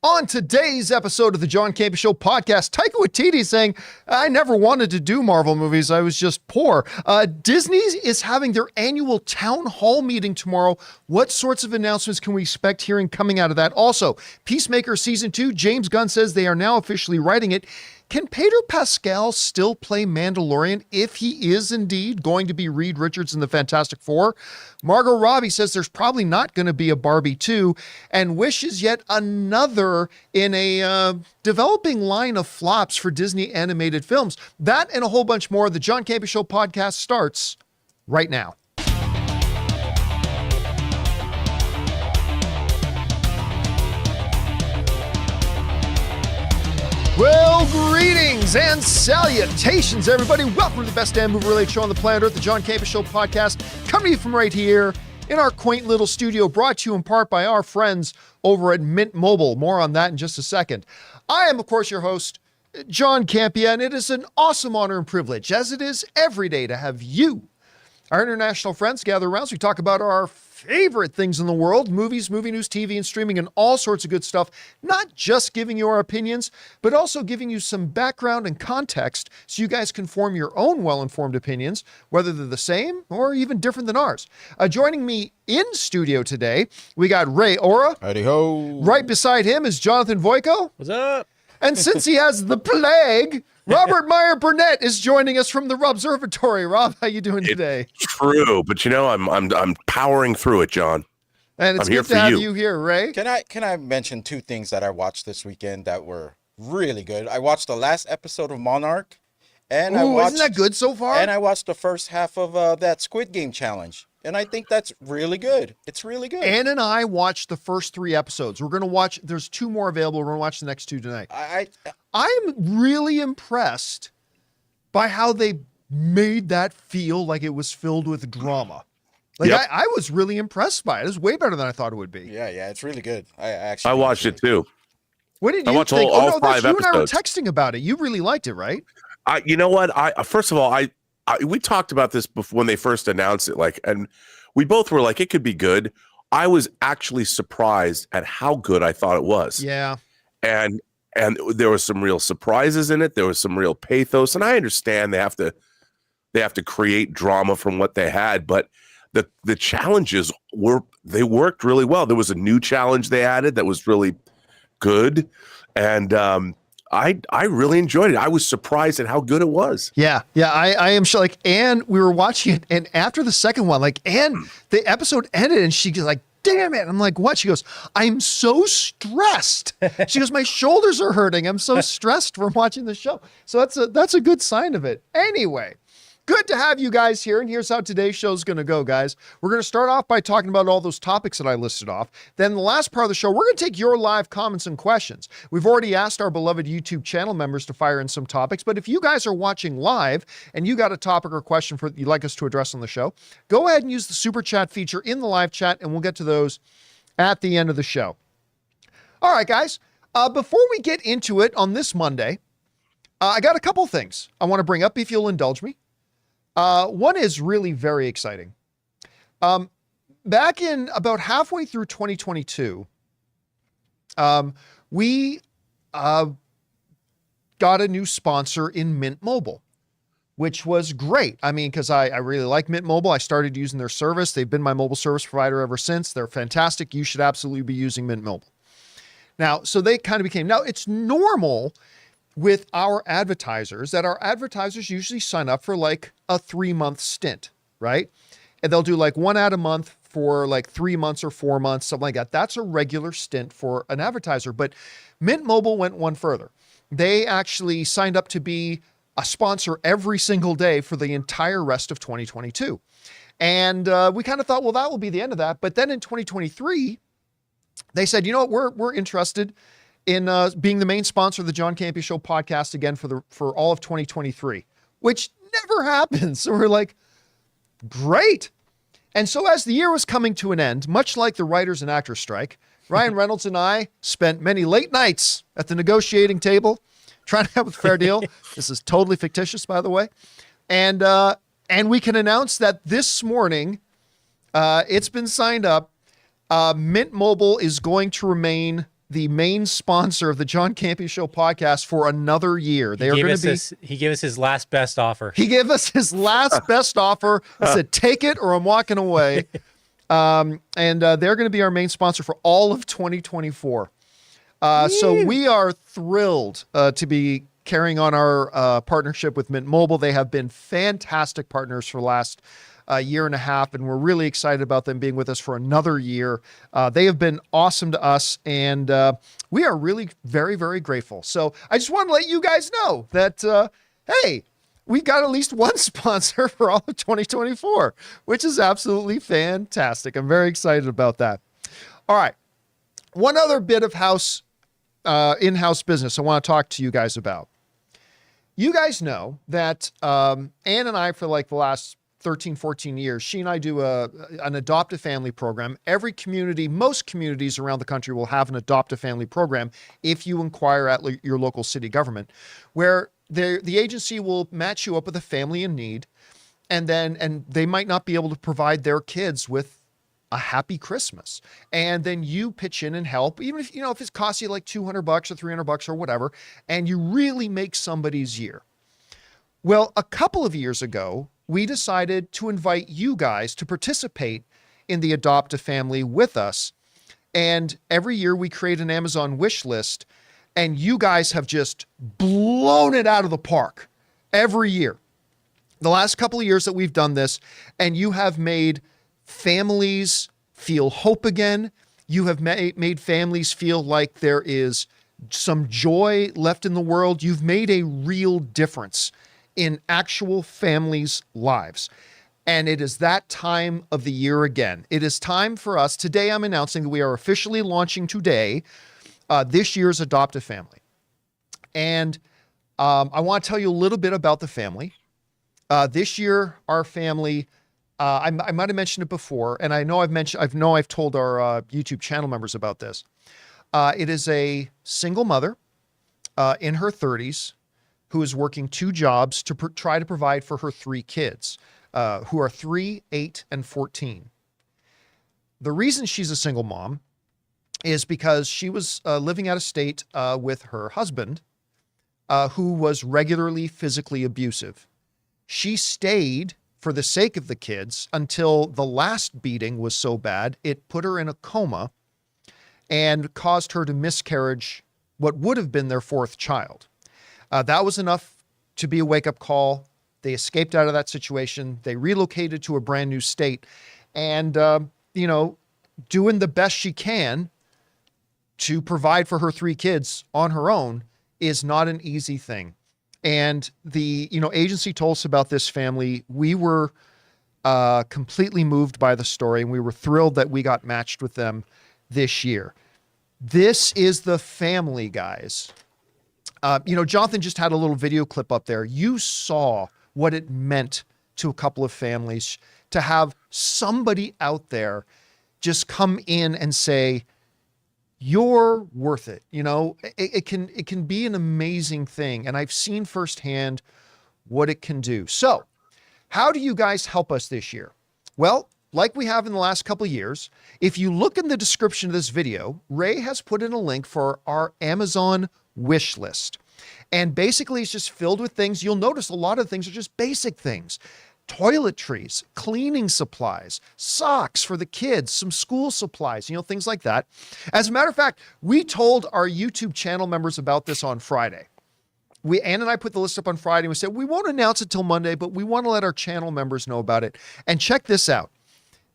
On today's episode of the John Campea Show podcast, Taika Waititi saying, I never wanted to do Marvel movies. I was just poor. Disney is having their annual town hall meeting tomorrow. What sorts of announcements can we expect hearing coming out of that? Also, Peacemaker Season 2, James Gunn says they are now officially writing it. Can Pedro Pascal still play Mandalorian if he is indeed going to be Reed Richards in the Fantastic Four? Margot Robbie says there's probably not going to be a Barbie 2, and Wish is yet another in a developing line of flops for Disney animated films. That and a whole bunch more. The John Campea Show podcast starts right now. Well, greetings and salutations, everybody. Welcome to the best damn movie-related show on the planet Earth, the John Campea Show podcast, coming to you from right here in our quaint little studio, brought to you in part by our friends over at Mint Mobile. More on that in just a second. I am, of course, your host, John Campea, and it is an awesome honor and privilege, as it is every day, to have you, our international friends, gather around so we talk about our favorite things in the world, movies, movie news, TV, and streaming, and all sorts of good stuff. Not just giving you our opinions, but also giving you some background and context so you guys can form your own well-informed opinions, whether they're the same or even different than ours. Joining me in studio today, we got Ray Ora. Howdy ho. Right beside him is Jonathan Voico. What's up? And since he has the plague, Robert Meyer Burnett is joining us from the Robservatory. Rob, how you doing today? It's true, but you know, I'm powering through it, John. And it's good to have you here, Ray. Can I mention two things that I watched this weekend that were really good? I watched the last episode of Monarch, and isn't that good so far? And I watched the first half of that Squid Game challenge, and I think that's really good. It's really good. Ann and I watched the first 3 episodes. We're going to watch, there's 2 more available. We're going to watch the next 2 tonight. I'm really impressed by how they made that feel like it was filled with drama. Like, yep. I was really impressed by it. It was way better than I thought it would be. Yeah, it's really good. I watched it too. What did you watched think? all 5 episodes. You and I were texting about it. You really liked it, right? You know what? First of all, we talked about this before when they first announced it, and we both were like, it could be good. I was actually surprised at how good I thought it was. Yeah. And there was some real surprises in it. There was some real pathos, and I understand they have to create drama from what they had, but the challenges worked really well. There was a new challenge they added that was really good, and I really enjoyed it. I was surprised at how good it was. Yeah, I am sure. Like, Anne, we were watching it, and after the second one, like, Anne, the episode ended, and she was like, damn it. I'm like, what? She goes, I'm so stressed. She goes, my shoulders are hurting. I'm so stressed from watching the show. So that's a good sign of it. Anyway, good to have you guys here. And here's how today's show is going to go, guys. We're going to start off by talking about all those topics that I listed off. Then the last part of the show, we're going to take your live comments and questions. We've already asked our beloved YouTube channel members to fire in some topics, but if you guys are watching live and you got a topic or question you'd like us to address on the show, go ahead and use the super chat feature in the live chat, and we'll get to those at the end of the show. All right, guys, before we get into it on this Monday, I got a couple things I want to bring up if you'll indulge me. One is really very exciting. Back in about halfway through 2022, we got a new sponsor in Mint Mobile, which was great. I mean, because I really like Mint Mobile. I started using their service. They've been my mobile service provider ever since. They're fantastic. You should absolutely be using Mint Mobile. Now, so they kind of became, now it's normal with our advertisers that our advertisers usually sign up for like a 3-month stint, right? And they'll do like 1 ad a month for like 3 months or 4 months, something like that. That's a regular stint for an advertiser. But Mint Mobile went one further. They actually signed up to be a sponsor every single day for the entire rest of 2022. And we kind of thought, well, that will be the end of that. But then in 2023, they said, you know what, we're interested in being the main sponsor of the John Campea Show podcast again for all of 2023, which never happens. So we're like, great. And so as the year was coming to an end, much like the writers and actors strike, Ryan Reynolds and I spent many late nights at the negotiating table trying to have a fair deal. This is totally fictitious, by the way. And we can announce that this morning, it's been signed up. Mint Mobile is going to remain the main sponsor of the John Campea Show podcast for another year. They are going to be. He gave us his last best offer. He gave us his last best offer. He said, "Take it, or I'm walking away." And they're going to be our main sponsor for all of 2024. So we are thrilled to be carrying on our partnership with Mint Mobile. They have been fantastic partners for the last year and a half, and we're really excited about them being with us for another year. They have been awesome to us, and we are really very, very grateful. So I just want to let you guys know that, hey, we got at least one sponsor for all of 2024, which is absolutely fantastic. I'm very excited about that. All right. One other bit of in-house business I want to talk to you guys about. You guys know that Ann and I, for like the last 13, 14 years, she and I do an adopt a family program. Every community, most communities around the country will have an adopt a family program if you inquire at your local city government, where the agency will match you up with a family in need, and they might not be able to provide their kids with a happy Christmas. And then you pitch in and help, even if, if it costs you like $200 or $300 or whatever, and you really make somebody's year. Well, a couple of years ago, we decided to invite you guys to participate in the Adopt a Family with us. And every year we create an Amazon wish list, and you guys have just blown it out of the park every year. The last couple of years that we've done this, and you have made families feel hope again. You have made families feel like there is some joy left in the world. You've made a real difference in actual families' lives. And it is that time of the year again. It is time for us. Today, I'm announcing that we are officially launching today this year's Adopt a Family. And I want to tell you a little bit about the family. This year, our family, I might have mentioned it before, and I've told our YouTube channel members about this. It is a single mother in her 30s who is working 2 jobs to try to provide for her 3 kids, who are 3, 8, and 14. The reason she's a single mom is because she was living out of state with her husband, who was regularly physically abusive. She stayed for the sake of the kids until the last beating was so bad, it put her in a coma and caused her to miscarriage what would have been their 4th child. That was enough to be a wake-up call. They escaped out of that situation. They relocated to a brand new state, and, doing the best she can to provide for her 3 kids on her own is not an easy thing. And the, agency told us about this family. We were completely moved by the story, and we were thrilled that we got matched with them this year. This is the family, guys. Jonathan just had a little video clip up there. You saw what it meant to a couple of families to have somebody out there just come in and say, you're worth it. It can be an amazing thing. And I've seen firsthand what it can do. So how do you guys help us this year? Well, like we have in the last couple of years, if you look in the description of this video, Ray has put in a link for our Amazon wish list. And basically it's just filled with things. You'll notice a lot of things are just basic things. Toiletries, cleaning supplies, socks for the kids, some school supplies, things like that. As a matter of fact, we told our YouTube channel members about this on Friday. Ann and I put the list up on Friday, and we said, we won't announce it till Monday, but we want to let our channel members know about it. And check this out.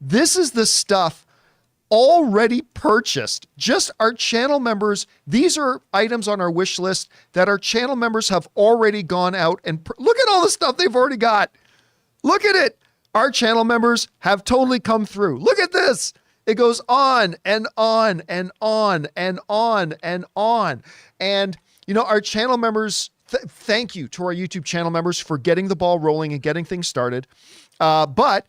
This is the stuff already purchased. Just our channel members. These are items on our wish list that our channel members have already gone out and look at all the stuff they've already got. Look at it. Our channel members have totally come through. Look at this. It goes on and on and on and on and on. And, our channel members, thank you to our YouTube channel members for getting the ball rolling and getting things started. But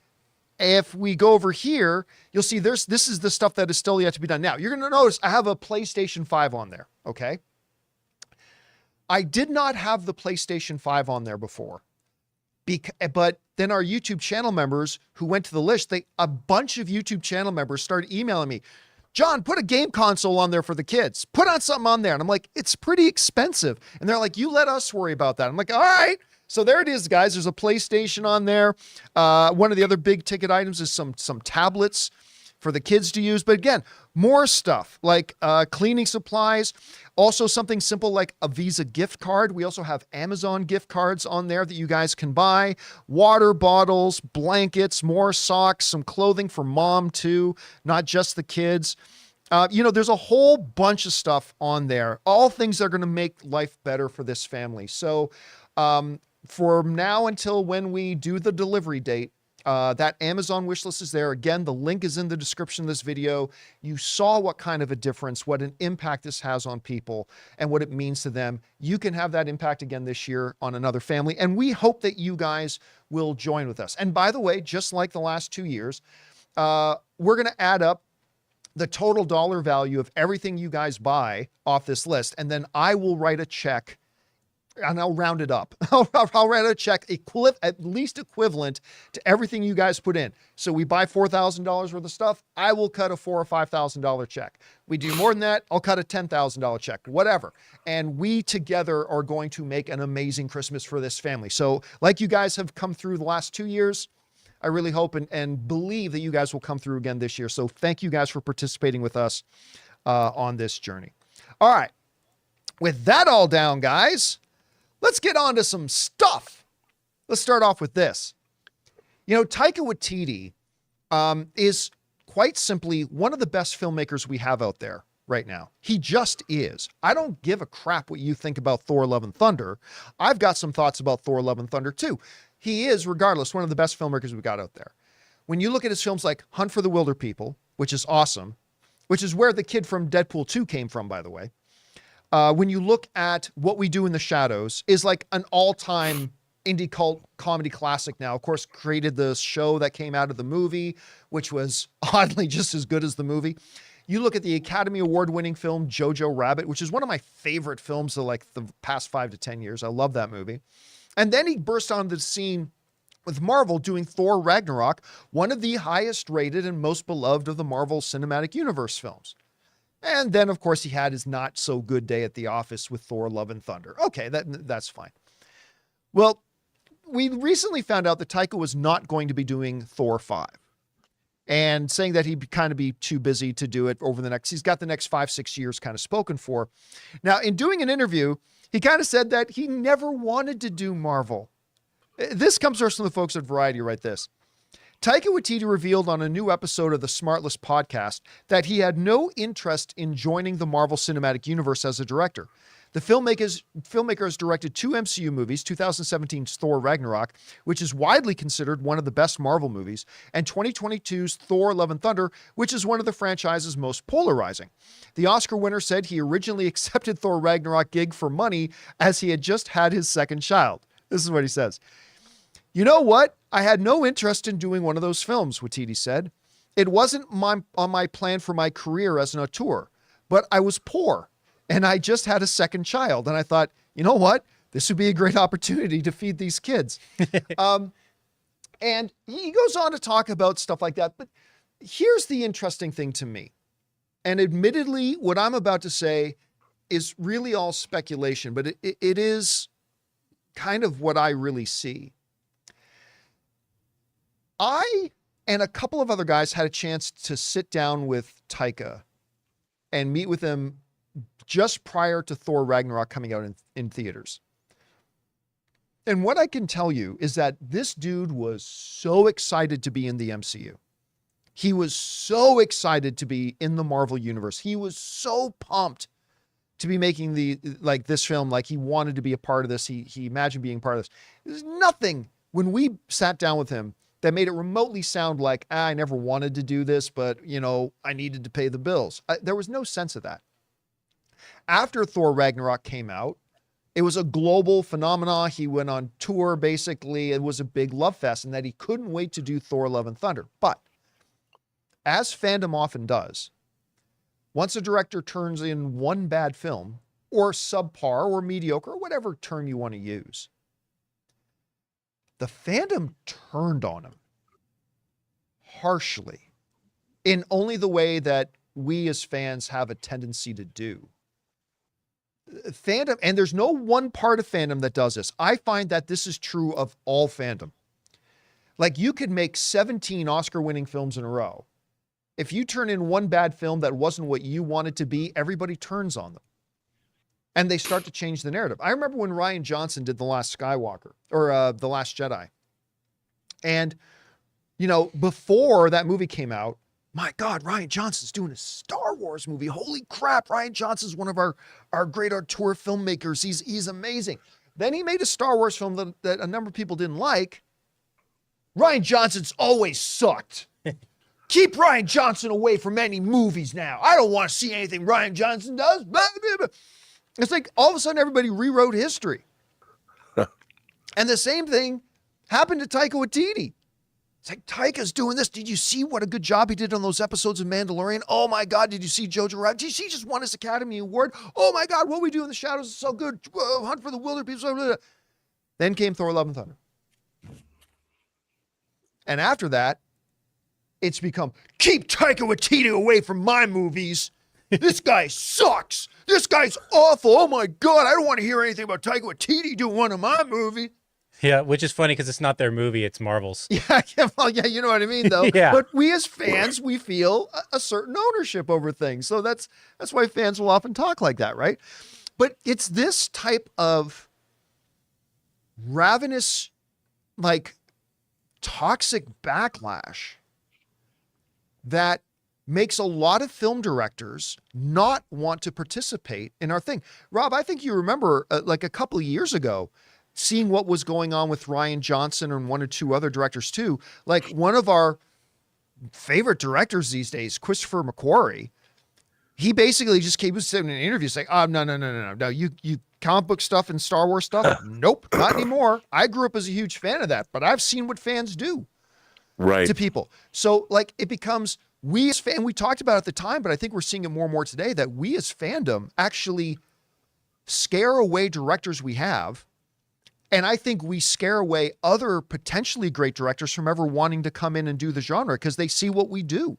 if we go over here, you'll see this is the stuff that is still yet to be done. Now, you're going to notice I have a PlayStation 5 on there, okay? I did not have the PlayStation 5 on there before. But then our YouTube channel members who went to the list, a bunch of YouTube channel members started emailing me, John, put a game console on there for the kids. Put on something on there. And I'm like, it's pretty expensive. And they're like, you let us worry about that. I'm like, all right. So there it is, guys. There's a PlayStation on there. One of the other big ticket items is some tablets for the kids to use. But again, more stuff like cleaning supplies. Also something simple like a Visa gift card. We also have Amazon gift cards on there that you guys can buy. Water bottles, blankets, more socks, some clothing for mom too, not just the kids. There's a whole bunch of stuff on there. All things that are going to make life better for this family. So for now until when we do the delivery date, that Amazon wish list is there. Again, the link is in the description of this video. You saw what kind of a difference, what an impact this has on people and what it means to them. You can have that impact again this year on another family. And we hope that you guys will join with us. And by the way, just like the last 2 years, we're going to add up the total dollar value of everything you guys buy off this list. And then I will write a check and I'll round it up. I'll write a check at least equivalent to everything you guys put in. So we buy $4,000 worth of stuff. I will cut a $4,000 or $5,000 check. We do more than that. I'll cut a $10,000 check, whatever. And we together are going to make an amazing Christmas for this family. So like you guys have come through the last 2 years, I really hope and believe that you guys will come through again this year. So thank you guys for participating with us on this journey. All right. With that all down, guys, let's get on to some stuff. Let's start off with this. Taika Waititi is quite simply one of the best filmmakers we have out there right now. He just is. I don't give a crap what you think about Thor: Love and Thunder. I've got some thoughts about Thor: Love and Thunder too. He is, regardless, one of the best filmmakers we got out there. When you look at his films like Hunt for the Wilder People, which is awesome, which is where the kid from Deadpool 2 came from, by the way. When you look at What We Do in the Shadows, is like an all-time indie cult comedy classic now. Of course, created the show that came out of the movie, which was oddly just as good as the movie. You look at the Academy Award-winning film Jojo Rabbit, which is one of my favorite films of like the past 5 to 10 years. I love that movie. And then he burst onto the scene with Marvel doing Thor Ragnarok, one of the highest rated and most beloved of the Marvel Cinematic Universe films. And then, of course, he had his not so good day at the office with Thor: Love and Thunder. Okay, that's fine. Well, we recently found out that Taika was not going to be doing Thor 5 and saying that he'd kind of be too busy to do it over he's got the next 5-6 years kind of spoken for. Now, in doing an interview, he kind of said that he never wanted to do Marvel. This comes from the folks at Variety. Write this. Taika Waititi revealed on a new episode of the Smartless podcast that he had no interest in joining the Marvel Cinematic Universe as a director. The filmmaker has directed 2 MCU movies, 2017's Thor Ragnarok, which is widely considered one of the best Marvel movies, and 2022's Thor: Love and Thunder, which is one of the franchise's most polarizing. The Oscar winner said he originally accepted Thor Ragnarok gig for money as he had just had his second child. This is what he says. You know what? I had no interest in doing one of those films, Waititi said. It wasn't on my plan for my career as an auteur, but I was poor and I just had a second child. And I thought, you know what? This would be a great opportunity to feed these kids. And he goes on to talk about stuff like that. But here's the interesting thing to me. And admittedly, what I'm about to say is really all speculation, but it is kind of what I really see. I and a couple of other guys had a chance to sit down with Taika and meet with him just prior to Thor Ragnarok coming out in theaters. And what I can tell you is that this dude was so excited to be in the MCU. He was so excited to be in the Marvel universe. He was so pumped to be making this film. Like he wanted to be a part of this. He imagined being part of this. There's nothing when we sat down with him that made it remotely sound like, I never wanted to do this, but I needed to pay the bills. There was no sense of that. After Thor Ragnarok came out, it was a global phenomenon. He went on tour, basically. It was a big love fest, and that he couldn't wait to do Thor: Love and Thunder. But as fandom often does, once a director turns in one bad film, or subpar, or mediocre, or whatever term you want to use, the fandom turned on him harshly in only the way that we as fans have a tendency to do. Fandom, and there's no one part of fandom that does this. I find that this is true of all fandom. Like, you could make 17 Oscar-winning films in a row. If you turn in one bad film that wasn't what you wanted to be, everybody turns on them. And they start to change the narrative. I remember when Rian Johnson did The Last Skywalker, or The Last Jedi. And, you know, before that movie came out, my God, Rian Johnson's doing a Star Wars movie. Holy crap, Rian Johnson's one of our great auteur filmmakers. He's amazing. Then he made a Star Wars film that a number of people didn't like. Rian Johnson's always sucked. Keep Rian Johnson away from any movies now. I don't want to see anything Rian Johnson does. It's like all of a sudden everybody rewrote history. And the same thing happened to Taika Waititi. It's like, Taika's doing this. Did you see what a good job he did on those episodes of Mandalorian? Oh my God, did you see Jojo Rabbit? Did you see he just won his Academy Award? Oh my God, what we do in the shadows is so good. Hunt for the Wilder People. Then came Thor: Love and Thunder. And after that, it's become, keep Taika Waititi away from my movies. This guy sucks. This guy's awful. Oh my God, I don't want to hear anything about Taika Waititi doing one of my movies. Yeah, which is funny because it's not their movie, it's Marvel's. Yeah, well, yeah, you know what I mean, though. Yeah. But we as fans, we feel a certain ownership over things. So that's why fans will often talk like that, right? But it's this type of ravenous, like, toxic backlash that makes a lot of film directors not want to participate in our thing. Rob, I think you remember like a couple of years ago, seeing what was going on with Rian Johnson and one or two other directors too. Like, one of our favorite directors these days, Christopher McQuarrie, he basically just came sitting in interviews saying, "Oh, no, you comic book stuff and Star Wars stuff? Nope, not anymore. I grew up as a huge fan of that, but I've seen what fans do Right. to people." So like, it becomes, we as we talked about it at the time, but I think we're seeing it more and more today, that we as fandom actually scare away directors we have. And I think we scare away other potentially great directors from ever wanting to come in and do the genre, because they see what we do.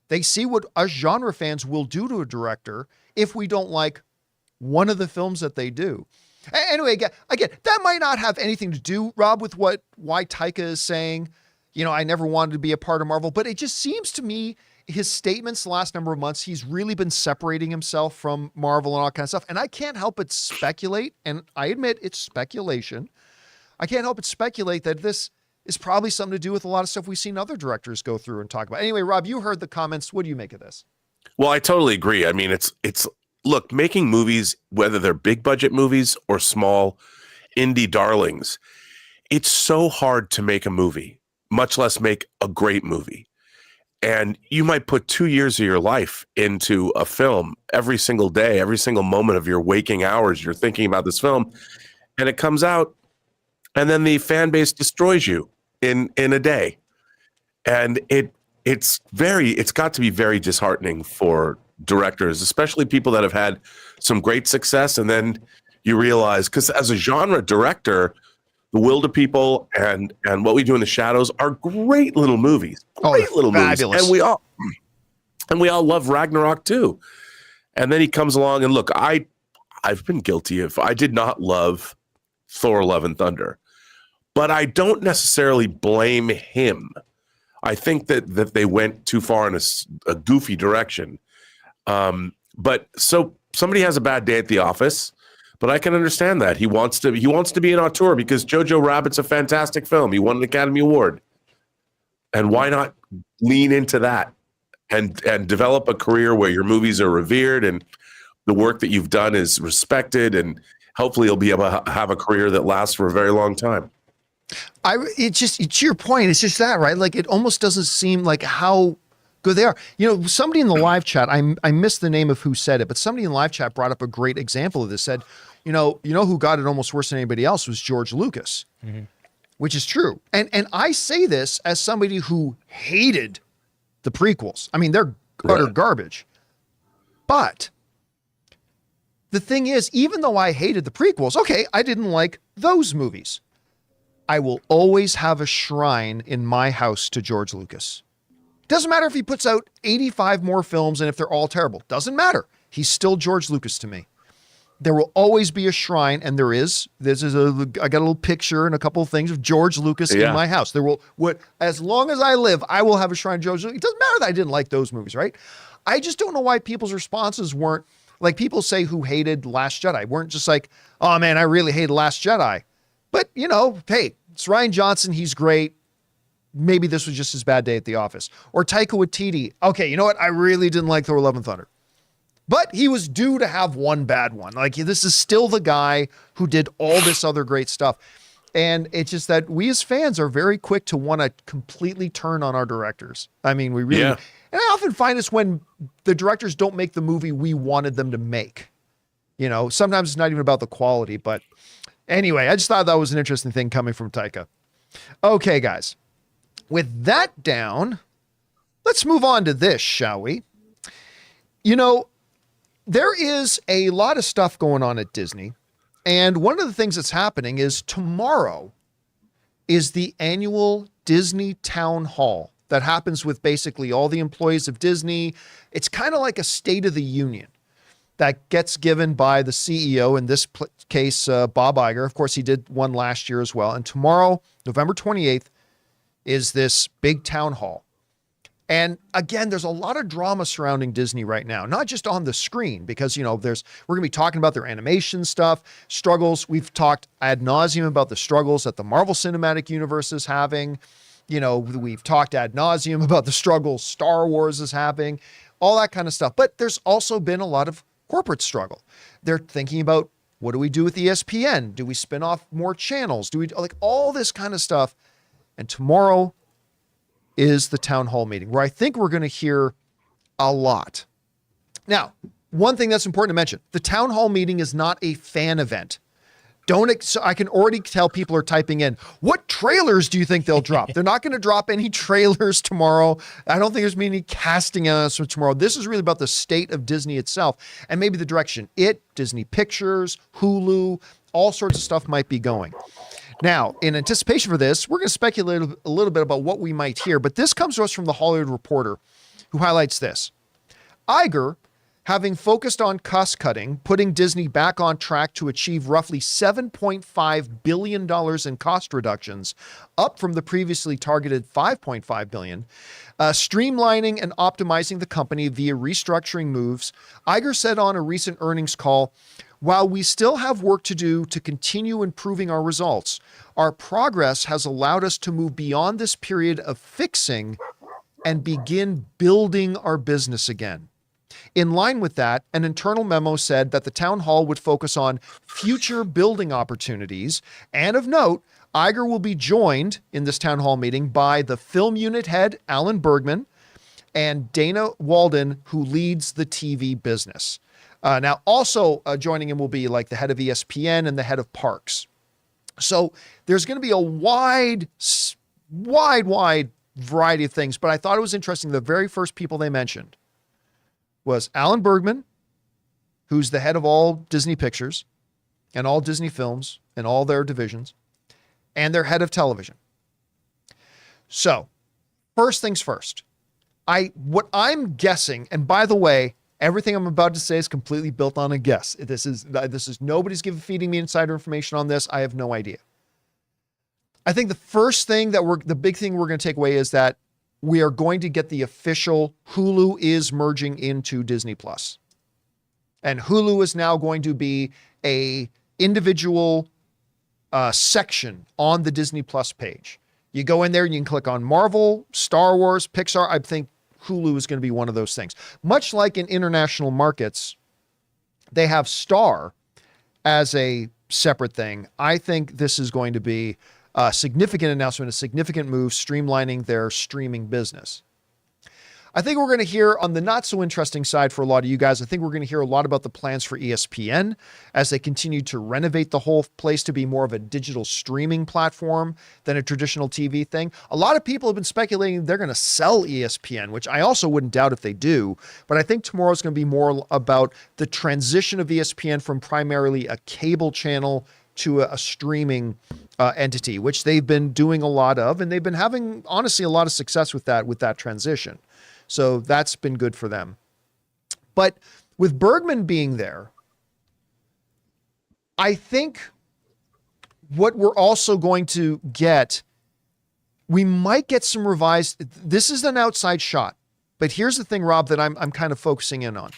They see what us genre fans will do to a director if we don't like one of the films that they do. Anyway, again, that might not have anything to do, Rob, with why Taika is saying, you know, I never wanted to be a part of Marvel, but it just seems to me his statements the last number of months, he's really been separating himself from Marvel and all that kind of stuff. And I can't help but speculate, and I admit it's speculation. I can't help but speculate that this is probably something to do with a lot of stuff we've seen other directors go through and talk about. Anyway, Rob, you heard the comments. What do you make of this? Well, I totally agree. I mean, it's look, making movies, whether they're big budget movies or small indie darlings, it's so hard to make a movie, much less make a great movie. And you might put 2 years of your life into a film every single day, every single moment of your waking hours, you're thinking about this film, and it comes out, and then the fan base destroys you in a day. And it's got to be very disheartening for directors, especially people that have had some great success. And then you realize, because as a genre director, The Wilder People and What We Do in the Shadows are great little movies. Great little fabulous movies. And we all love Ragnarok too. And then he comes along, and look, I've been guilty of, I did not love Thor: Love and Thunder, but I don't necessarily blame him. I think that they went too far in a goofy direction. But so somebody has a bad day at the office, but I can understand that. He wants to be an auteur because Jojo Rabbit's a fantastic film. He won an Academy Award. And why not lean into that and develop a career where your movies are revered and the work that you've done is respected, and hopefully you'll be able to have a career that lasts for a very long time. It's your point. It's just that, right? Like, it almost doesn't seem like how good they are. You know, somebody in the live chat, I missed the name of who said it, but somebody in the live chat brought up a great example of this. Said, you know who got it almost worse than anybody else was George Lucas, which is true. And I say this as somebody who hated the prequels. I mean, they're utter garbage. But the thing is, even though I hated the prequels, okay, I didn't like those movies. I will always have a shrine in my house to George Lucas. Doesn't matter if he puts out 85 more films and if they're all terrible. Doesn't matter. He's still George Lucas to me. There will always be a shrine, and there is. I got a little picture and a couple of things of George Lucas in my house. There will, as long as I live, I will have a shrine to George Lucas. It doesn't matter that I didn't like those movies, right? I just don't know why people's responses weren't like people say who hated Last Jedi weren't just like, oh man, I really hated Last Jedi. But you know, hey, it's Rian Johnson. He's great. Maybe this was just his bad day at the office. Or Taika Waititi. Okay, you know what? I really didn't like Thor: Love and Thunder. But he was due to have one bad one. Like, this is still the guy who did all this other great stuff. And it's just that we as fans are very quick to want to completely turn on our directors. I mean, we really, and I often find this when the directors don't make the movie we wanted them to make. You know, sometimes it's not even about the quality, but anyway, I just thought that was an interesting thing coming from Taika. Okay, guys, with that down, let's move on to this, shall we? You know, there is a lot of stuff going on at Disney. And one of the things that's happening is tomorrow is the annual Disney Town Hall that happens with basically all the employees of Disney. It's kind of like a State of the Union that gets given by the CEO, in this case, Bob Iger. Of course, he did one last year as well. And tomorrow, November 28th, is this big town hall. And again, there's a lot of drama surrounding Disney right now, not just on the screen, because, you know, we're going to be talking about their animation stuff, struggles. We've talked ad nauseum about the struggles that the Marvel Cinematic Universe is having. You know, we've talked ad nauseum about the struggles Star Wars is having, all that kind of stuff. But there's also been a lot of corporate struggle. They're thinking about, what do we do with ESPN? Do we spin off more channels? Do we, like, all this kind of stuff? And tomorrow is the town hall meeting where I think we're going to hear a lot. Now, one thing that's important to mention, the town hall meeting is not a fan event. So I can already tell people are typing in, what trailers do you think they'll drop? They're not going to drop any trailers tomorrow. I don't think there's going to be any casting announcements tomorrow. This is really about the state of Disney itself and maybe the direction Disney Pictures, Hulu, all sorts of stuff might be going. Now, in anticipation for this, we're going to speculate a little bit about what we might hear, but this comes to us from the Hollywood Reporter, who highlights this. Iger, having focused on cost cutting, putting Disney back on track to achieve roughly $7.5 billion in cost reductions, up from the previously targeted $5.5 billion, streamlining and optimizing the company via restructuring moves. Iger said on a recent earnings call, while we still have work to do to continue improving our results, our progress has allowed us to move beyond this period of fixing and begin building our business again. In line with that, an internal memo said that the town hall would focus on future building opportunities. And of note, Iger will be joined in this town hall meeting by the film unit head, Alan Bergman, and Dana Walden, who leads the TV business. Now, also joining him will be like the head of ESPN and the head of parks. So there's going to be a wide variety of things. But I thought it was interesting. The very first people they mentioned was Alan Bergman, who's the head of all Disney Pictures and all Disney films and all their divisions, and their head of television. So first things first, what I'm guessing, and by the way, everything I'm about to say is completely built on a guess. This is nobody's feeding me insider information on this. I have no idea. I think the big thing we're going to take away is that we are going to get the official Hulu is merging into Disney Plus. And Hulu is now going to be a individual section on the Disney Plus page. You go in there and you can click on Marvel, Star Wars, Pixar. I think Hulu is going to be one of those things. Much like in international markets, they have Star as a separate thing. I think this is going to be a significant announcement, a significant move, streamlining their streaming business. I think we're going to hear on the not so interesting side for a lot of you guys, I think we're going to hear a lot about the plans for ESPN as they continue to renovate the whole place to be more of a digital streaming platform than a traditional TV thing. A lot of people have been speculating they're going to sell ESPN, which I also wouldn't doubt if they do. But I think tomorrow is going to be more about the transition of ESPN from primarily a cable channel to a streaming entity, which they've been doing a lot of, and they've been having, honestly, a lot of success with that transition. So that's been good for them. But with Bergman being there, I think what we're also going to get, we might get some revised, this is an outside shot, but here's the thing, Rob, that I'm kind of focusing in on.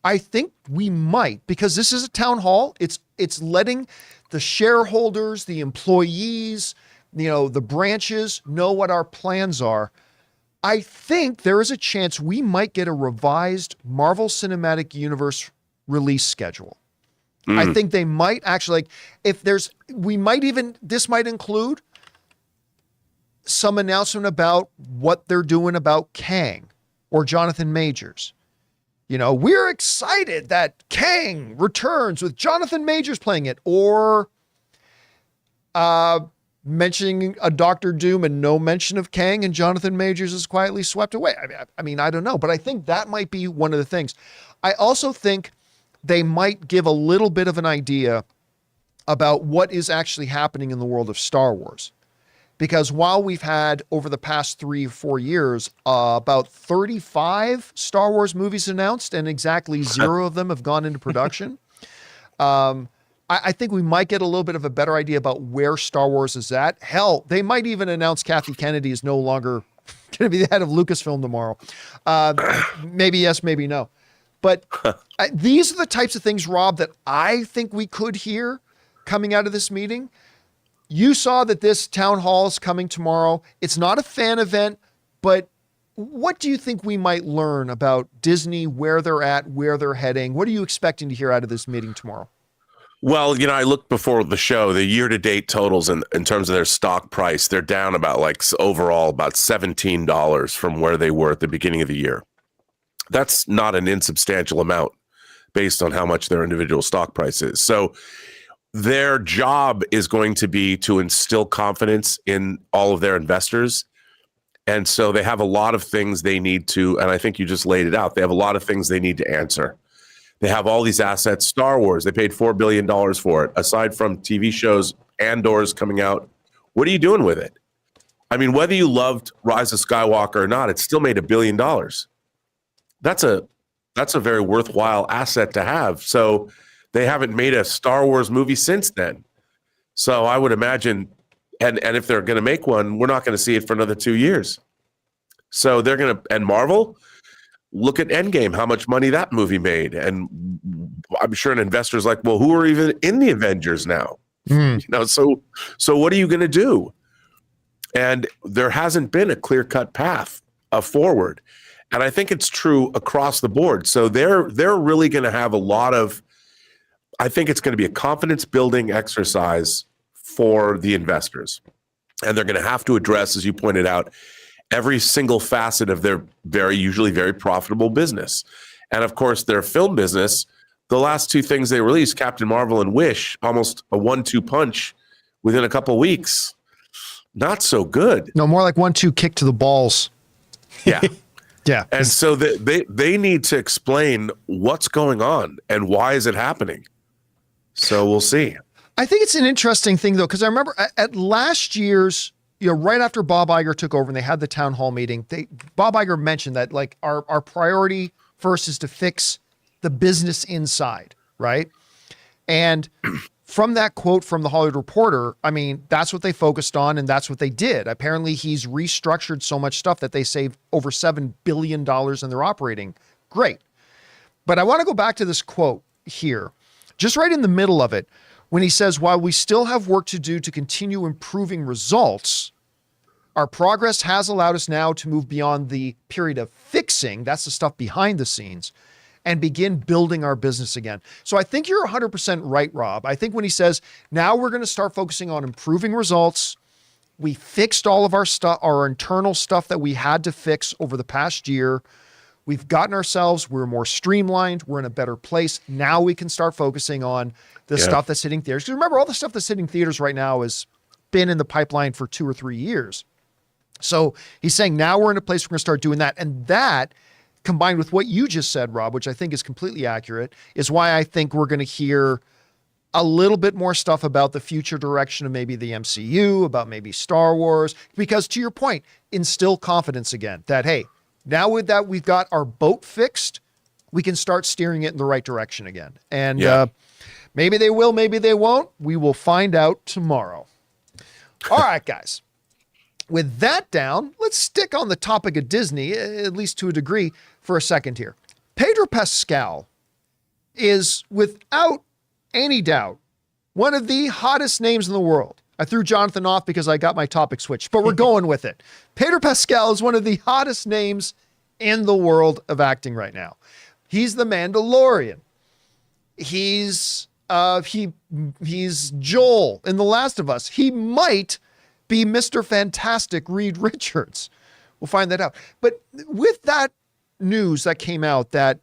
I think we might, because this is a town hall, it's letting the shareholders, the employees, the branches know what our plans are. I think there is a chance we might get a revised Marvel Cinematic Universe release schedule. I think they might actually, this might include some announcement about what they're doing about Kang or Jonathan Majors. We're excited that Kang returns with Jonathan Majors playing it, or mentioning a Doctor Doom and no mention of Kang, and Jonathan Majors is quietly swept away. I mean, I don't know, but I think that might be one of the things. I also think they might give a little bit of an idea about what is actually happening in the world of Star Wars. Because while we've had, over the past 3 or 4 years, about 35 Star Wars movies announced, and exactly 0 of them have gone into production, I think we might get a little bit of a better idea about where Star Wars is at. Hell, they might even announce Kathy Kennedy is no longer going to be the head of Lucasfilm tomorrow. Maybe yes, maybe no. But these are the types of things, Rob, that I think we could hear coming out of this meeting. You saw that this town hall is coming tomorrow. It's not a fan event, but what do you think we might learn about Disney, where they're at, where they're heading? What are you expecting to hear out of this meeting tomorrow? Well, I looked before the show, the year-to-date totals in terms of their stock price, they're down about overall about $17 from where they were at the beginning of the year. That's not an insubstantial amount based on how much their individual stock price is. So their job is going to be to instill confidence in all of their investors. And so they have a lot of things they need to, and I think you just laid it out. They have a lot of things they need to answer. They have all these assets. Star Wars, they paid $4 billion for it. Aside from TV shows, Andor's coming out. What are you doing with it? I mean, whether you loved Rise of Skywalker or not, it still made $1 billion. That's a very worthwhile asset to have. So they haven't made a Star Wars movie since then. So I would imagine, and if they're going to make one, we're not going to see it for another 2 years. So they're going to, and Marvel, look at Endgame, how much money that movie made. And I'm sure an investor's like, well, who are even in the Avengers now? So what are you going to do? And there hasn't been a clear-cut path forward. And I think it's true across the board. So they're really going to have a lot of, I think it's going to be a confidence-building exercise for the investors. And they're going to have to address, as you pointed out, every single facet of their usually very profitable business. And of course, their film business, the last 2 things they released, Captain Marvel and Wish, almost a 1-2 punch within a couple of weeks. Not so good. No, more like 1-2 kick to the balls. Yeah. Yeah. And so they need to explain what's going on and why is it happening. So we'll see. I think it's an interesting thing, though, because I remember at last year's, right after Bob Iger took over and they had the town hall meeting, Bob Iger mentioned that our priority first is to fix the business inside, right? And from that quote from the Hollywood Reporter, I mean, that's what they focused on and that's what they did. Apparently he's restructured so much stuff that they saved over $7 billion in their operating. Great. But I want to go back to this quote here, just right in the middle of it, when he says, while we still have work to do to continue improving results, our progress has allowed us now to move beyond the period of fixing, that's the stuff behind the scenes, and begin building our business again. So I think you're 100% right, Rob. I think when he says, now we're going to start focusing on improving results, we fixed all of our stuff, our internal stuff that we had to fix over the past year. We've gotten ourselves, we're more streamlined, we're in a better place. Now we can start focusing on the stuff that's hitting theaters. Because remember, all the stuff that's hitting theaters right now has been in the pipeline for 2 or 3 years. So he's saying now we're in a place we're going to start doing that. And that, combined with what you just said, Rob, which I think is completely accurate, is why I think we're going to hear a little bit more stuff about the future direction of maybe the MCU, about maybe Star Wars, because to your point, instill confidence again that, hey, now with that, we've got our boat fixed, we can start steering it in the right direction again. And maybe they will, maybe they won't. We will find out tomorrow. All right, guys. With that down, let's stick on the topic of Disney, at least to a degree, for a second here. Pedro Pascal is, without any doubt, one of the hottest names in the world. I threw Jonathan off because I got my topic switched, but we're going with it. Pedro Pascal is one of the hottest names in the world of acting right now. He's the Mandalorian. He's Joel in The Last of Us. He might be Mr. Fantastic Reed Richards. We'll find that out. But with that news that came out that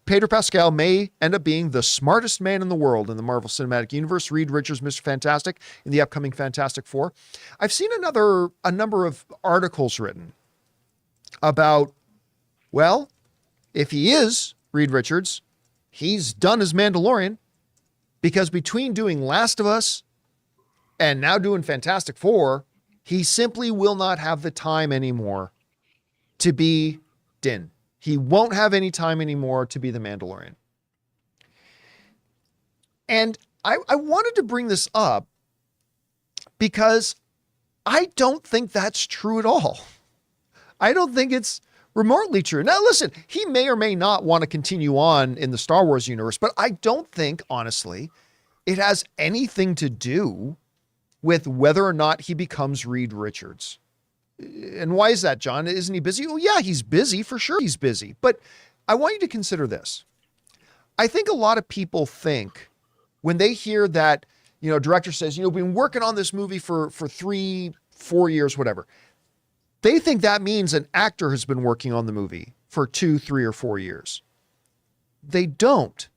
Pedro Pascal may end up being the smartest man in the world in the Marvel Cinematic Universe, Reed Richards, Mr. Fantastic, in the upcoming Fantastic Four. I've seen a number of articles written about, well, if he is Reed Richards, he's done as Mandalorian, because between doing Last of Us and now doing Fantastic Four, he simply will not have the time anymore to be Din. He won't have any time anymore to be the Mandalorian. And I wanted to bring this up because I don't think that's true at all. I don't think it's remotely true. Now, listen, he may or may not want to continue on in the Star Wars universe, but I don't think, honestly, it has anything to do with whether or not he becomes Reed Richards. And why is that, John? Isn't he busy? Oh, yeah, he's busy. For sure he's busy. But I want you to consider this. I think a lot of people think when they hear that, director says, we've been working on this movie for 3-4 years, whatever. They think that means an actor has been working on the movie for 2, 3, or 4 years. They don't.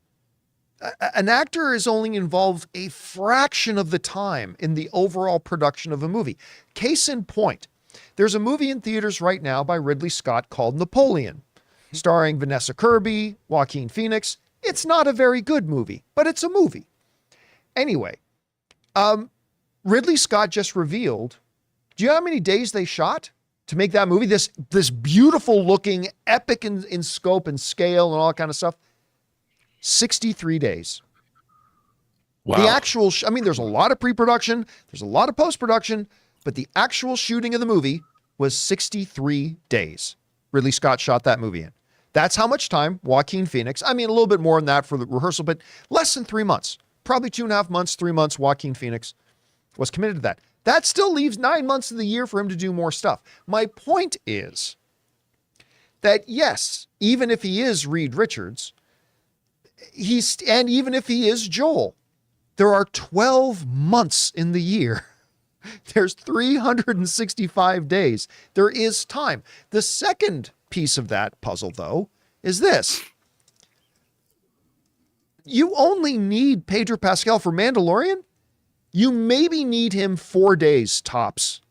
An actor is only involved a fraction of the time in the overall production of a movie. Case in point, there's a movie in theaters right now by Ridley Scott called Napoleon, starring Vanessa Kirby, Joaquin Phoenix. It's not a very good movie, but it's a movie. Anyway, Ridley Scott just revealed, do you know how many days they shot to make that movie? This beautiful looking, epic in scope and scale and all that kind of stuff. 63 days. Wow. The actual, there's a lot of pre-production, there's a lot of post-production, but the actual shooting of the movie was 63 days. Ridley Scott shot that movie in. That's how much time Joaquin Phoenix, a little bit more than that for the rehearsal, but less than 3 months, probably 2.5 months, 3 months, Joaquin Phoenix was committed to that. That still leaves 9 months of the year for him to do more stuff. My point is that yes, even if he is Reed Richards, and even if he is Joel, there are 12 months in the year. There's 365 days. There is time. The second piece of that puzzle, though, is this. You only need Pedro Pascal for Mandalorian. You maybe need him 4 days tops,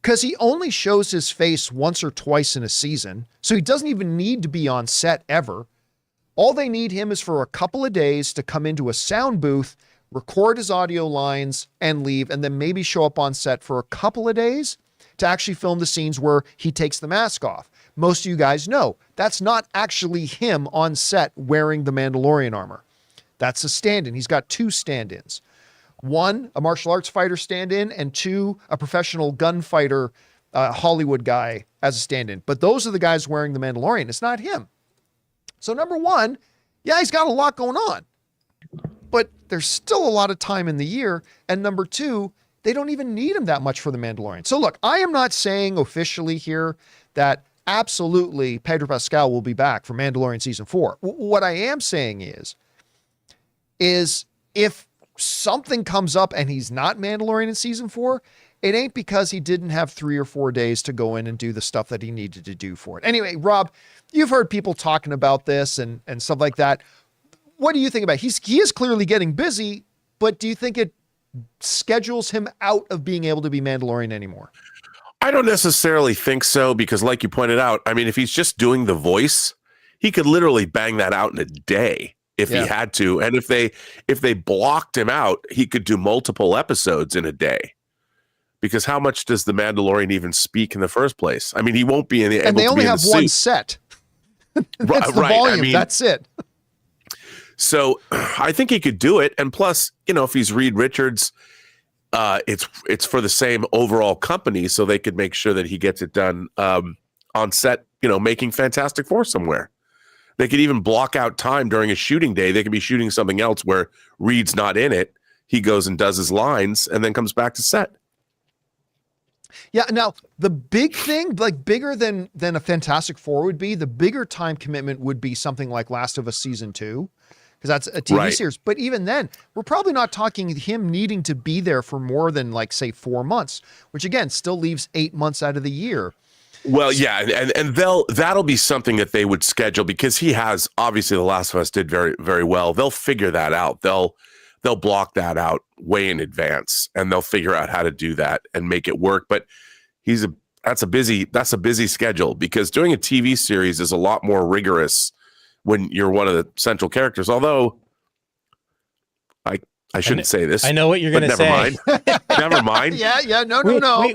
because he only shows his face once or twice in a season. So he doesn't even need to be on set ever. All they need him is for a couple of days to come into a sound booth, record his audio lines and leave, and then maybe show up on set for a couple of days to actually film the scenes where he takes the mask off. Most of you guys know that's not actually him on set wearing the Mandalorian armor. That's a stand-in. He's got 2 stand-ins. 1, a martial arts fighter stand-in, and 2, a professional gunfighter Hollywood guy as a stand-in. But those are the guys wearing the Mandalorian. It's not him. So number 1, yeah, he's got a lot going on, but there's still a lot of time in the year. And number 2, they don't even need him that much for the Mandalorian. So look, I am not saying officially here that absolutely Pedro Pascal will be back for Mandalorian season 4. What I am saying is if something comes up and he's not Mandalorian in season 4, it ain't because he didn't have 3 or 4 days to go in and do the stuff that he needed to do for it. Anyway, Rob, you've heard people talking about this and stuff like that. What do you think about it? He is clearly getting busy, but do you think it schedules him out of being able to be Mandalorian anymore? I don't necessarily think so, because like you pointed out, if he's just doing the voice, he could literally bang that out in a day. if he had to. And if they blocked him out, he could do multiple episodes in a day. Because how much does the Mandalorian even speak in the first place? I mean, he won't be in the. And they only have one set. That's the volume. I mean, that's it. So I think he could do it. And plus, if he's Reed Richards, it's for the same overall company, so they could make sure that he gets it done on set, making Fantastic Four somewhere. They could even block out time during a shooting day. They could be shooting something else where Reed's not in it. He goes and does his lines and then comes back to set. Yeah. Now, the big thing, like bigger than a Fantastic Four would be, the bigger time commitment would be something like Last of Us Season 2, because that's a TV series. But even then, we're probably not talking him needing to be there for more than, like, say, 4 months, which, again, still leaves 8 months out of the year. Well, yeah, and that'll be something that they would schedule, because he has, obviously, The Last of Us did very, very well. They'll figure that out. They'll block that out way in advance, and they'll figure out how to do that and make it work. But that's a busy schedule, because doing a TV series is a lot more rigorous when you're one of the central characters. Although I shouldn't say this. I know what you're going to say. Never mind. Yeah. No.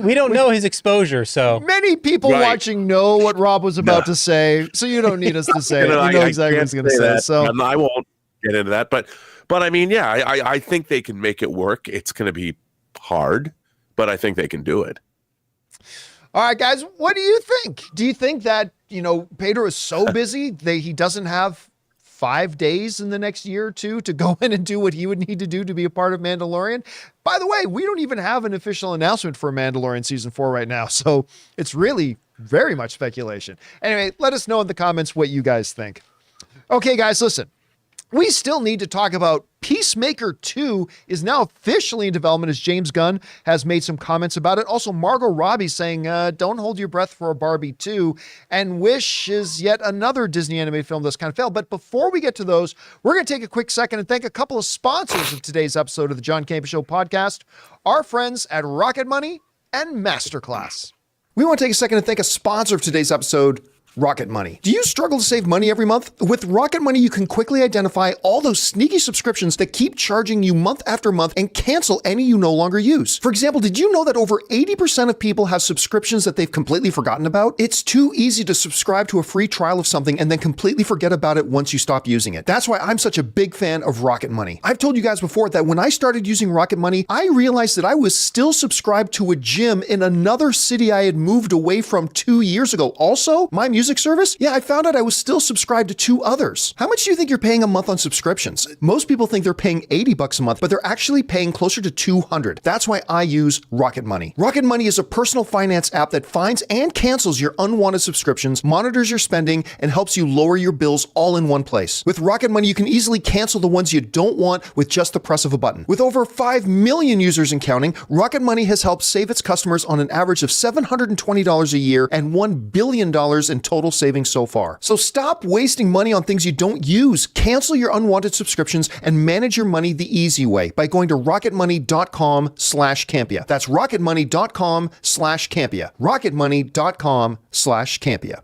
We don't know his exposure, so many people watching know what Rob was about to say, so you don't need us to say it. You know exactly what he's going to say. So I won't get into that. But I mean, yeah, I think they can make it work. It's going to be hard, but I think they can do it. All right, guys, what do you think? Do you think that, Pedro is so busy that he doesn't have 5 days in the next year or two to go in and do what he would need to do to be a part of Mandalorian? By the way, we don't even have an official announcement for Mandalorian Season 4 right now, so it's really very much speculation. Anyway, let us know in the comments what you guys think. Okay, guys, listen. We still need to talk about Peacemaker 2 is now officially in development, as James Gunn has made some comments about it. Also, Margot Robbie saying, don't hold your breath for a Barbie 2. And Wish is yet another Disney animated film that's kind of failed. But before we get to those, we're going to take a quick second and thank a couple of sponsors of today's episode of the John Campea Show podcast, our friends at Rocket Money and MasterClass. We want to take a second and thank a sponsor of today's episode, Rocket Money. Do you struggle to save money every month? With Rocket Money, you can quickly identify all those sneaky subscriptions that keep charging you month after month and cancel any you no longer use. For example, did you know that over 80% of people have subscriptions that they've completely forgotten about? It's too easy to subscribe to a free trial of something and then completely forget about it once you stop using it. That's why I'm such a big fan of Rocket Money. I've told you guys before that when I started using Rocket Money, I realized that I was still subscribed to a gym in another city I had moved away from 2 years ago. Also, my music service? Yeah, I found out I was still subscribed to 2 others. How much do you think you're paying a month on subscriptions? Most people think they're paying $80 a month, but they're actually paying closer to $200. That's why I use Rocket Money. Rocket Money is a personal finance app that finds and cancels your unwanted subscriptions, monitors your spending, and helps you lower your bills all in one place. With Rocket Money, you can easily cancel the ones you don't want with just the press of a button. With over 5 million users and counting, Rocket Money has helped save its customers on an average of $720 a year and $1 billion in total savings so far. So stop wasting money on things you don't use. Cancel your unwanted subscriptions and manage your money the easy way by going to rocketmoney.com/Campea. That's rocketmoney.com/Campea. rocketmoney.com/Campea.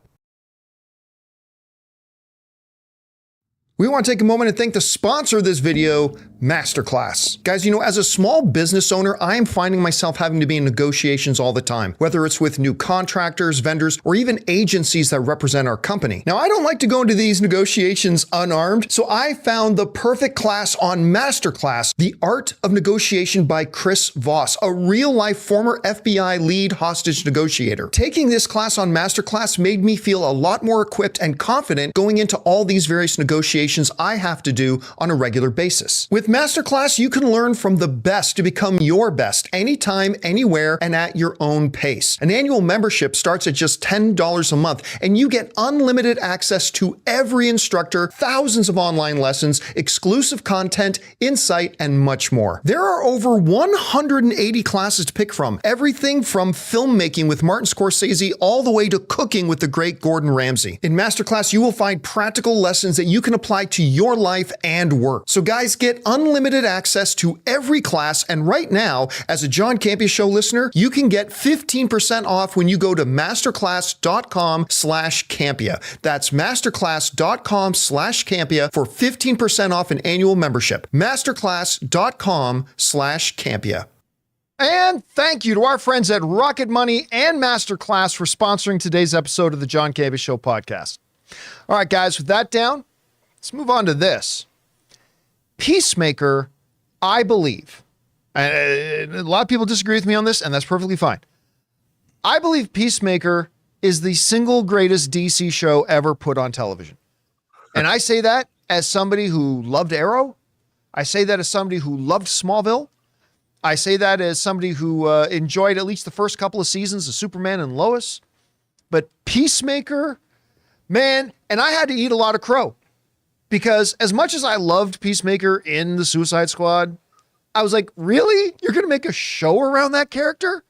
We want to take a moment and thank the sponsor of this video, MasterClass. Guys, as a small business owner, I am finding myself having to be in negotiations all the time, whether it's with new contractors, vendors, or even agencies that represent our company. Now, I don't like to go into these negotiations unarmed, so I found the perfect class on MasterClass, The Art of Negotiation by Chris Voss, a real-life former FBI lead hostage negotiator. Taking this class on MasterClass made me feel a lot more equipped and confident going into all these various negotiations I have to do on a regular basis. With MasterClass, you can learn from the best to become your best anytime, anywhere, and at your own pace. An annual membership starts at just $10 a month, and you get unlimited access to every instructor, thousands of online lessons, exclusive content, insight, and much more. There are over 180 classes to pick from, everything from filmmaking with Martin Scorsese all the way to cooking with the great Gordon Ramsay. In MasterClass, you will find practical lessons that you can apply apply to your life and work. So guys, get unlimited access to every class, and right now, as a John Campea Show listener, you can get 15% off when you go to masterclass.com/Campea. That's masterclass.com/Campea for 15% off an annual membership. masterclass.com/Campea. And thank you to our friends at Rocket Money and MasterClass for sponsoring today's episode of the John Campea Show podcast. All right, guys, with that down, let's move on to this. Peacemaker, I believe, and a lot of people disagree with me on this, and that's perfectly fine. I believe Peacemaker is the single greatest DC show ever put on television. And I say that as somebody who loved Arrow. I say that as somebody who loved Smallville. I say that as somebody who enjoyed at least the first couple of seasons of Superman and Lois. But Peacemaker, man, and I had to eat a lot of crow. Because as much as I loved Peacemaker in the Suicide Squad, I was like, really? You're going to make a show around that character?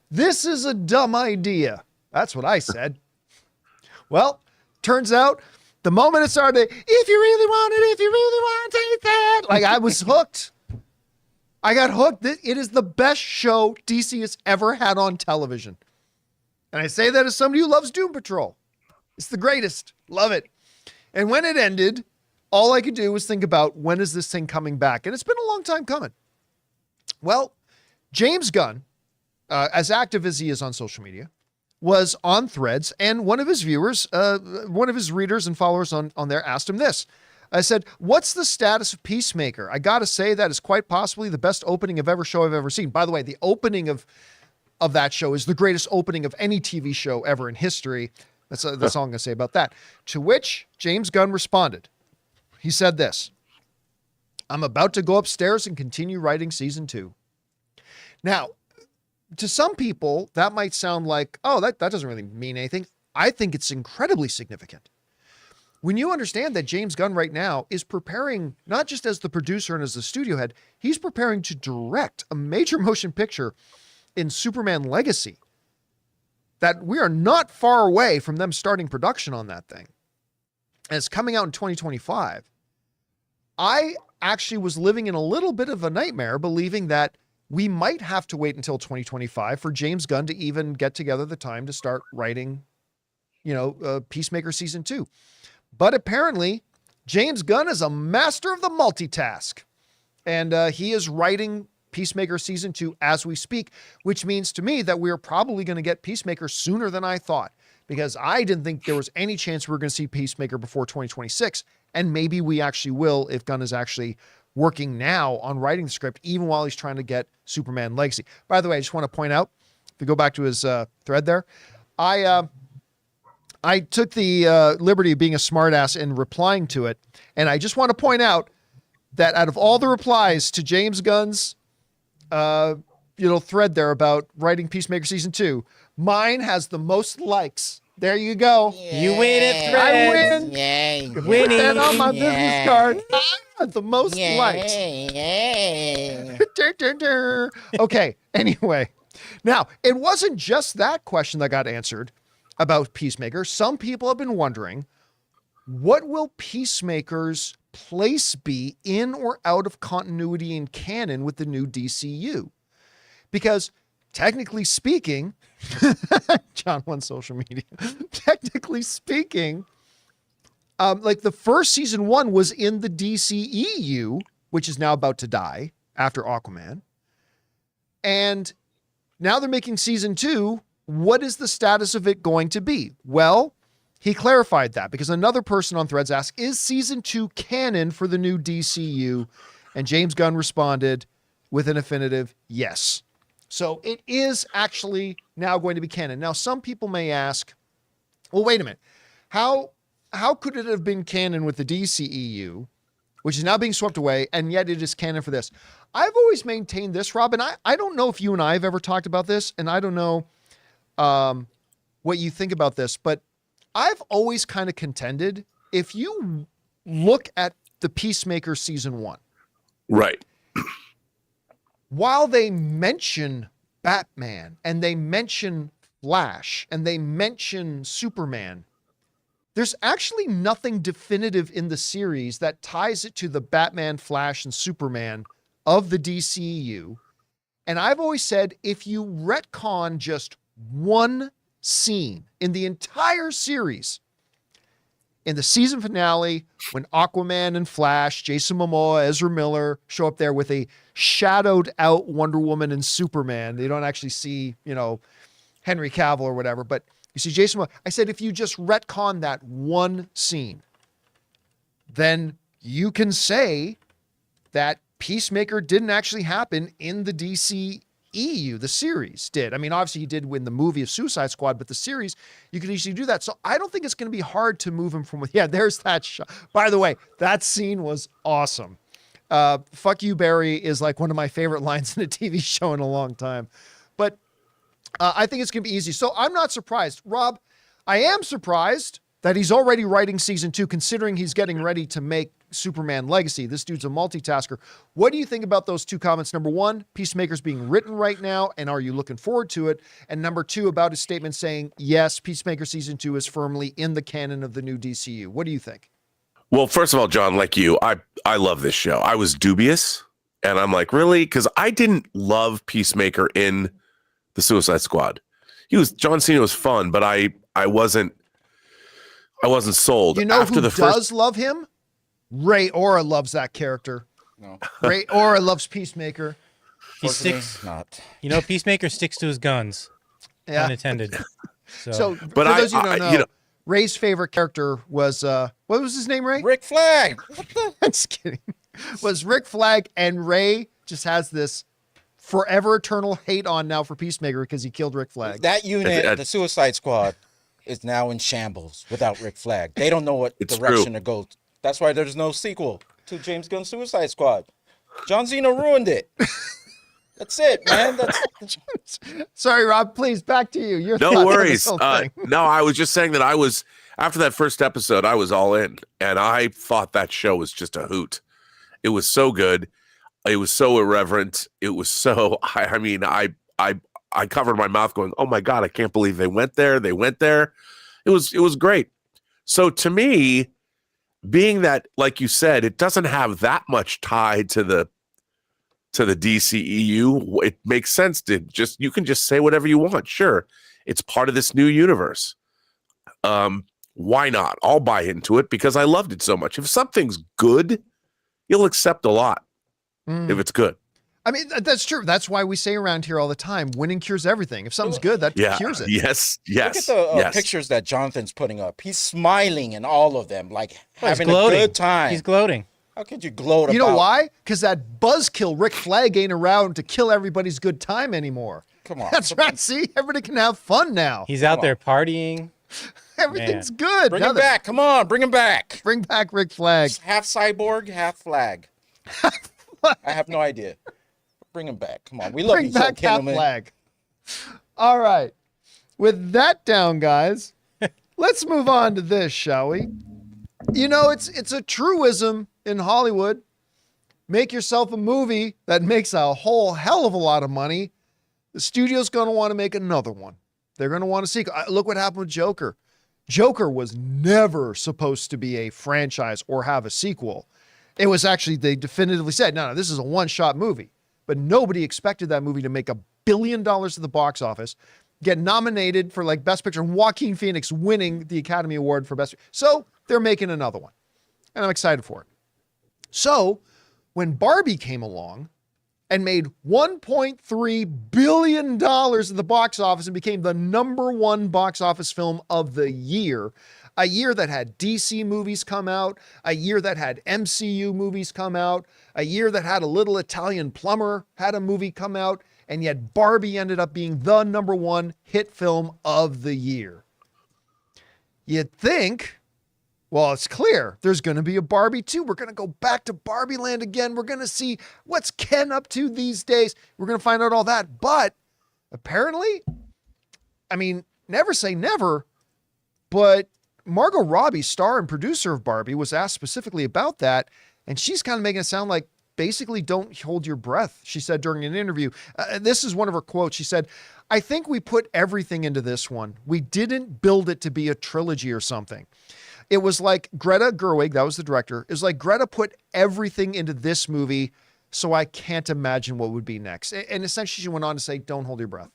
This is a dumb idea. That's what I said. Well, turns out the moment it started, if you really want it, if you really want to take that, like I was hooked. I got hooked. It is the best show DC has ever had on television. And I say that as somebody who loves Doom Patrol. It's the greatest. Love it. And when it ended, all I could do was think about, when is this thing coming back? And it's been a long time coming. Well, James Gunn, as active as he is on social media, was on Threads, and one of his viewers, one of his readers and followers on there asked him this. I said, what's the status of Peacemaker? I got to say that is quite possibly the best opening of show I've ever seen. By the way, the opening of that show is the greatest opening of any TV show ever in history. That's all I'm going to say about that. To which James Gunn responded. He said this: I'm about to go upstairs and continue writing season 2. Now, to some people, that might sound like, oh, that doesn't really mean anything. I think it's incredibly significant. When you understand that James Gunn right now is preparing, not just as the producer and as the studio head, he's preparing to direct a major motion picture in Superman Legacy, that we are not far away from them starting production on that thing. And it's coming out in 2025. I actually was living in a little bit of a nightmare, believing that we might have to wait until 2025 for James Gunn to even get together the time to start writing, Peacemaker season 2. But apparently, James Gunn is a master of the multitask. And he is writing Peacemaker season 2 as we speak, which means to me that we are probably going to get Peacemaker sooner than I thought, because I didn't think there was any chance we were going to see Peacemaker before 2026. And maybe we actually will if Gunn is actually working now on writing the script, even while he's trying to get Superman Legacy. By the way, I just want to point out, if we go back to his thread there, I took the liberty of being a smartass in replying to it. And I just want to point out that out of all the replies to James Gunn's, thread there about writing Peacemaker season 2, mine has the most likes. There you go. You win it, Threads. I win. Yay. Put that on my business card. I have the most likes. Okay. Anyway, now it wasn't just that question that got answered about Peacemaker. Some people have been wondering, what will Peacemaker's place be in or out of continuity in canon with the new DCU? Because technically speaking, John won social media. Technically speaking, like the first season 1 was in the DCEU, which is now about to die after Aquaman. And now they're making season 2. What is the status of it going to be? Well, he clarified that because another person on Threads asked, is season 2 canon for the new DCU? And James Gunn responded with an affirmative yes. So it is actually now going to be canon. Now, some people may ask, well, wait a minute. How could it have been canon with the DCEU, which is now being swept away, and yet it is canon for this? I've always maintained this, Rob, and I don't know if you and I have ever talked about this, and I don't know what you think about this, but I've always kind of contended, if you look at the Peacemaker season 1, Right. while they mention Batman and they mention Flash and they mention Superman, there's actually nothing definitive in the series that ties it to the Batman, Flash, and Superman of the DCEU. And I've always said, if you retcon just one scene in the entire series, in the season finale, when Aquaman and Flash, Jason Momoa, Ezra Miller show up there with a shadowed out Wonder Woman and Superman, they don't actually see, Henry Cavill or whatever, but you see Jason Momoa. I said, if you just retcon that one scene, then you can say that Peacemaker didn't actually happen in the DCEU. The series did. I mean, obviously he did win the movie of Suicide Squad, but the series, you could easily do that. So I don't think it's going to be hard to move him from, there's that shot. By the way, that scene was awesome. Fuck you, Barry is like one of my favorite lines in a TV show in a long time. But I think it's going to be easy. So I'm not surprised. Rob, I am surprised that he's already writing season 2, considering he's getting ready to make Superman Legacy. This dude's a multitasker. What do you think about those two comments? Number one, Peacemaker's being written right now, and are you looking forward to it? And number two, about his statement saying, yes, Peacemaker season 2 is firmly in the canon of the new DCU. What do you think? Well, first of all, John, like you, I love this show. I was dubious, and I'm like, really? Because I didn't love Peacemaker in the Suicide Squad. John Cena was fun, but I wasn't sold. You know who does love him? Ray Ora loves that character. No. Ray Ora loves Peacemaker. He sticks. Not. Peacemaker sticks to his guns. Yeah. Unintended. So but for those of you who don't know, know, Ray's favorite character was, what was his name, Ray? Rick Flag. What the? I'm just kidding. Was Rick Flag, and Ray just has this forever eternal hate on now for Peacemaker because he killed Rick Flag. That unit, the Suicide Squad, is now in shambles without Rick Flag. They don't know what direction to go. That's why there's no sequel to James Gunn's Suicide Squad. John Cena ruined it. That's it, man. Sorry, Rob. Please, back to you. Your no worries. No, I was just saying that after that first episode, I was all in, and I thought that show was just a hoot. It was so good. It was so irreverent. It was so. I covered my mouth, going, "Oh my God, I can't believe they went there. They went there." It was great. So to me, being that, like you said, it doesn't have that much tie to the DCEU, it makes sense to you can just say whatever you want. Sure, it's part of this new universe. Why not? I'll buy into it because I loved it so much. If something's good, you'll accept a lot if it's good. I mean, that's true. That's why we say around here all the time, winning cures everything. If something's good, that cures it. Yes. Look at the pictures that Jonathan's putting up. He's smiling in all of them, like having a good time. He's gloating. How could you gloat about? You know why? Because that buzzkill Rick Flag ain't around to kill everybody's good time anymore. Come on. That's right. See, everybody can have fun now. He's out there partying. Everything's good. Bring him back. Come on, bring him back. Bring back Rick Flag. Half cyborg, half flag. I have no idea. Bring him back. Come on. We love you, back half flag. All right. With that down, guys, let's move on to this, shall we? It's a truism in Hollywood. Make yourself a movie that makes a whole hell of a lot of money. The studio's going to want to make another one. They're going to want a sequel. Look what happened with Joker. Joker was never supposed to be a franchise or have a sequel. It was actually, they definitively said, no, this is a one-shot movie. But nobody expected that movie to make $1 billion at the box office, get nominated for like Best Picture, and Joaquin Phoenix winning the Academy Award for Best Picture. So they're making another one, and I'm excited for it. So when Barbie came along and made $1.3 billion at the box office and became the #1 box office film of the year, a year that had DC movies come out, a year that had MCU movies come out, a year that had a little Italian plumber had a movie come out, and yet Barbie ended up being the #1 hit film of the year. You'd think, well, it's clear there's going to be a Barbie 2. We're going to go back to Barbie Land again. We're going to see what's Ken up to these days. We're going to find out all that. But apparently, I mean, never say never, but Margot Robbie, star and producer of Barbie, was asked specifically about that, and she's kind of making it sound like basically don't hold your breath, she said during an interview. This is one of her quotes. She said, I think we put everything into this one. We didn't build it to be a trilogy or something. It was like Greta Gerwig, that was the director, it was like Greta put everything into this movie, so I can't imagine what would be next. And essentially she went on to say, don't hold your breath.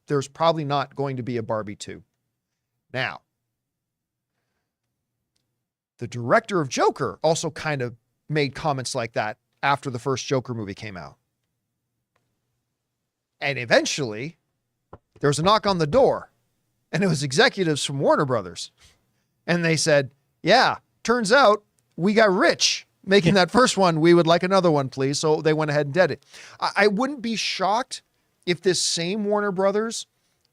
There's probably not going to be a Barbie 2. Now, the director of Joker also kind of made comments like that after the first Joker movie came out. And eventually, there was a knock on the door, and it was executives from Warner Brothers. And they said, yeah, turns out we got rich making that first one. We would like another one, please. So they went ahead and did it. I wouldn't be shocked if this same Warner Brothers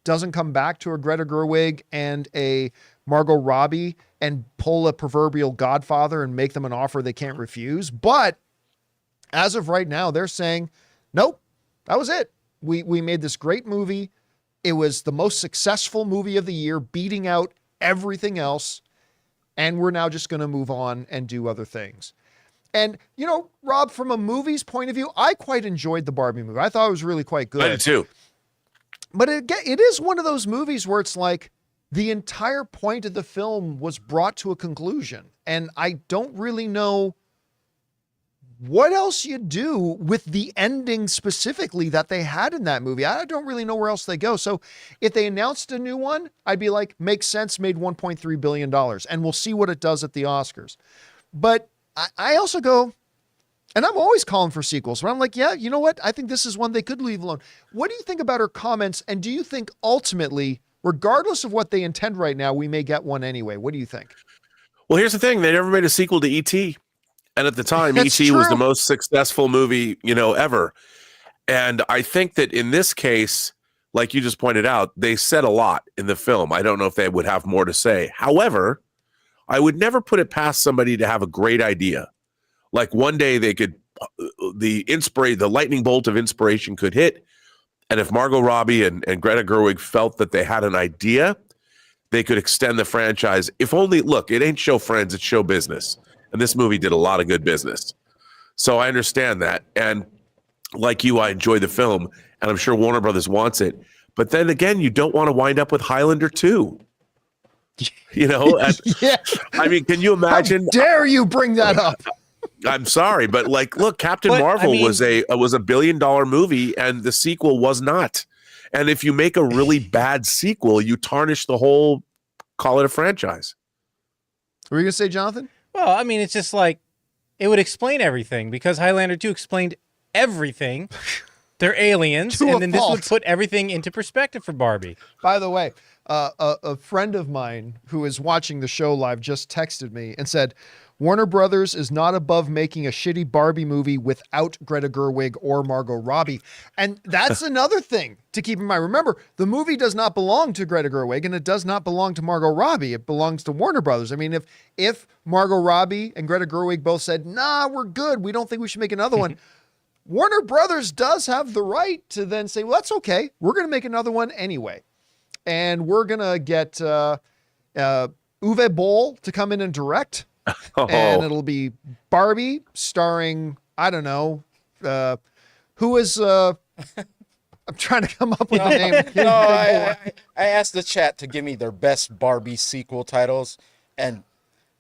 doesn't come back to a Greta Gerwig and a Margot Robbie and pull a proverbial Godfather and make them an offer they can't refuse. But as of right now, they're saying, nope, that was it. We made this great movie. It was the most successful movie of the year, beating out everything else. And we're now just going to move on and do other things. And, you know, Rob, from a movie's point of view, I quite enjoyed the Barbie movie. I thought it was really quite good. I did too. But it is one of those movies where it's like the entire point of the film was brought to a conclusion. And I don't really know what else you do with the ending specifically that they had in that movie. I don't really know where else they go. So if they announced a new one, I'd be like, makes sense, made $1.3 billion. And we'll see what it does at the Oscars. But I also go, and I'm always calling for sequels, but I'm like, yeah, you know what? I think this is one they could leave alone. What do you think about her comments? And do you think ultimately, regardless of what they intend right now, we may get one anyway? What do you think? Well, here's the thing. They never made a sequel to E.T. And at the time, E.T. was the most successful movie, ever. And I think that in this case, like you just pointed out, they said a lot in the film. I don't know if they would have more to say. However, I would never put it past somebody to have a great idea. Like one day they could, the lightning bolt of inspiration could hit. And if Margot Robbie and Greta Gerwig felt that they had an idea, they could extend the franchise. If only, look, it ain't show friends, it's show business. And this movie did a lot of good business. So I understand that. And like you, I enjoy the film. And I'm sure Warner Brothers wants it. But then again, you don't want to wind up with Highlander 2. And, Yeah. I mean, can you imagine? How dare you bring that up? I'm sorry, but look, Captain Marvel was a $1 billion movie, and the sequel was not. And if you make a really bad sequel, you tarnish the whole, call it a franchise. What were you gonna say, Jonathan? Well, I mean, it's just like it would explain everything because Highlander 2 explained everything. They're aliens, and then this would put everything into perspective for Barbie. By the way, a friend of mine who is watching the show live just texted me and said, Warner Brothers is not above making a shitty Barbie movie without Greta Gerwig or Margot Robbie. And that's another thing to keep in mind. Remember, the movie does not belong to Greta Gerwig and it does not belong to Margot Robbie. It belongs to Warner Brothers. I mean, if Margot Robbie and Greta Gerwig both said, nah, we're good, we don't think we should make another one, Warner Brothers does have the right to then say, well, that's okay. We're going to make another one anyway. And we're going to get Uwe Boll to come in and direct. And it'll be Barbie starring, I don't know, who is, I'm trying to come up with a name. No, I asked the chat to give me their best Barbie sequel titles, and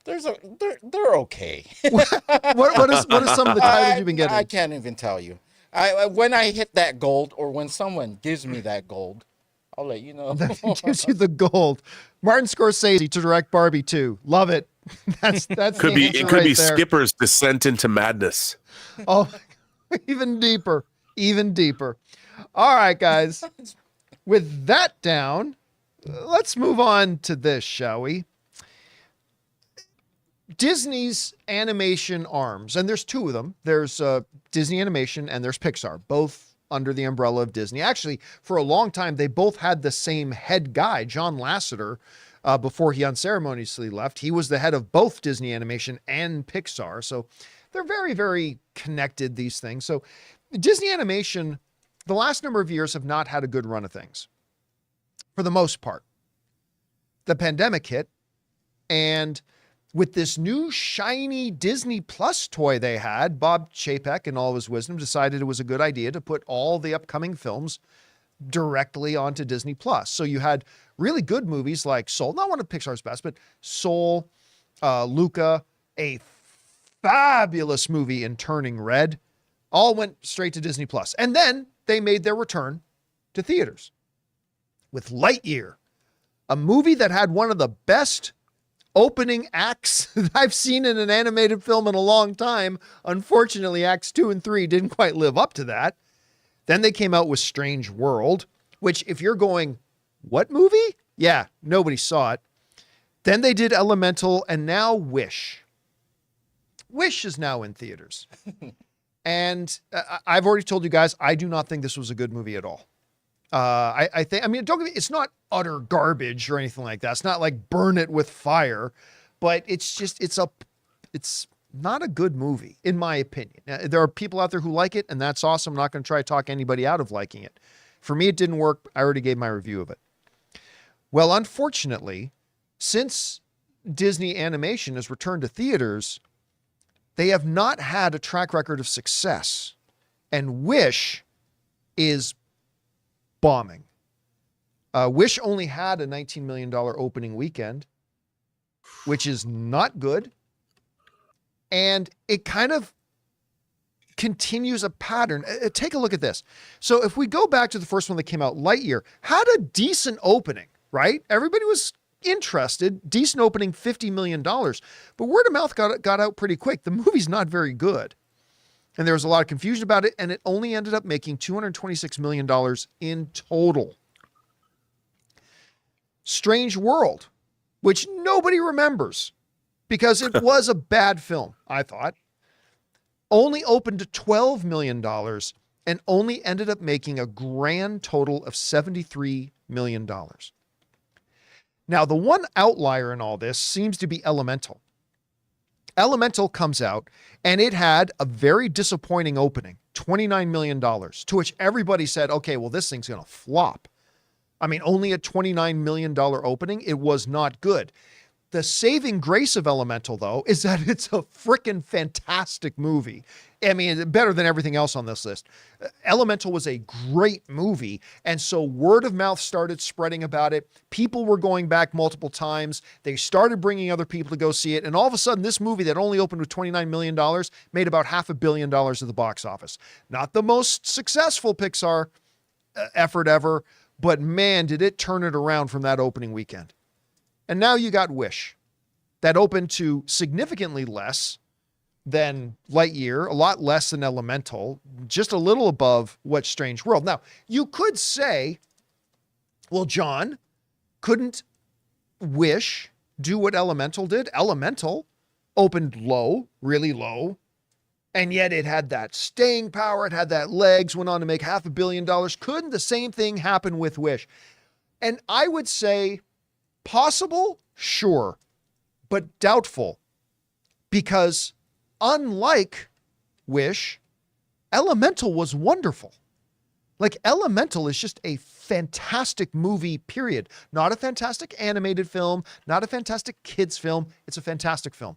they're okay. what are some of the titles you've been getting? I can't even tell you. When I hit that gold, or when someone gives me that gold, I'll let you know. That gives you the gold. Martin Scorsese to direct Barbie 2. Love it. That's could be it could be there. Skipper's descent into madness. Oh, even deeper. All right, guys. With that down, let's move on to this, shall we? Disney's animation arms, and there's two of them. There's Disney Animation and there's Pixar, both under the umbrella of Disney. Actually, for a long time, they both had the same head guy, John Lasseter, before he unceremoniously left. He was the head of both Disney Animation and Pixar. So they're very, very connected, these things. So Disney Animation, the last number of years have not had a good run of things for the most part. The pandemic hit, and with this new shiny Disney Plus toy they had, Bob Chapek, in all of his wisdom, decided it was a good idea to put all the upcoming films directly onto Disney Plus. So you had really good movies like Soul, not one of Pixar's best, but Soul, Luca, a fabulous movie in Turning Red, all went straight to Disney Plus. And then they made their return to theaters with Lightyear, a movie that had one of the best opening acts that I've seen in an animated film in a long time. Unfortunately, acts 2 and 3 didn't quite live up to that. Then they came out with Strange World, which if you're going, what movie? Yeah, nobody saw it. Then they did Elemental, and now Wish. Wish is now in theaters. And I've already told you guys, I do not think this was a good movie at all. I mean, don't get me, it's not utter garbage or anything like that. It's not like Burn It with Fire, but it's just, it's not a good movie, in my opinion. Now, there are people out there who like it, and that's awesome. I'm not going to try to talk anybody out of liking it. For me, it didn't work. I already gave my review of it. Well, unfortunately, since Disney Animation has returned to theaters, they have not had a track record of success. And Wish is bombing. Wish only had a $19 million opening weekend, which is not good. And it kind of continues a pattern. Take a look at this. So if we go back to the first one that came out, Lightyear, had a decent opening, right? Everybody was interested, decent opening, $50 million. But word of mouth got out pretty quick. The movie's not very good. And there was a lot of confusion about it, and it only ended up making $226 million in total. Strange World, which nobody remembers because it was a bad film, I thought, only opened to $12 million and only ended up making a grand total of $73 million. Now, the one outlier in all this seems to be Elemental. Elemental comes out and it had a very disappointing opening, $29 million, to which everybody said, okay, well, this thing's going to flop. I mean, only a $29 million opening. It was not good. The saving grace of Elemental, though, is that it's a freaking fantastic movie. I mean, better than everything else on this list. Elemental was a great movie, and so word of mouth started spreading about it. People were going back multiple times. They started bringing other people to go see it, and all of a sudden, this movie that only opened with $29 million made about $500 million at the box office. Not the most successful Pixar effort ever, but man, did it turn it around from that opening weekend. And now you got Wish, that opened to significantly less than Lightyear, a lot less than Elemental, just a little above what Strange World. Now, you could say, well, John, couldn't Wish do what Elemental did? Elemental opened low, really low, and yet it had that staying power, it had that legs, went on to make $500 million. Couldn't the same thing happen with Wish? And I would say, possible? Sure. But doubtful. Because unlike Wish, Elemental was wonderful. Like, Elemental is just a fantastic movie, period. Not a fantastic animated film, not a fantastic kids film. It's a fantastic film.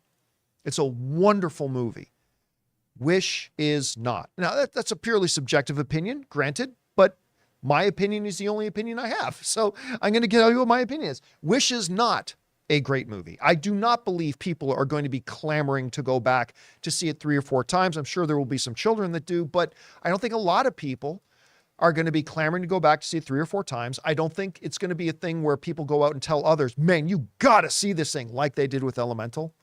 It's a wonderful movie. Wish is not. Now, that's a purely subjective opinion, granted, but my opinion is the only opinion I have. So I'm going to tell you what my opinion is. Wish is not a great movie. I do not believe people are going to be clamoring to go back to see it 3 or 4 times. I'm sure there will be some children that do, but I don't think a lot of people are going to be clamoring to go back to see it 3 or 4 times. I don't think it's going to be a thing where people go out and tell others, man, you got to see this thing, like they did with Elemental.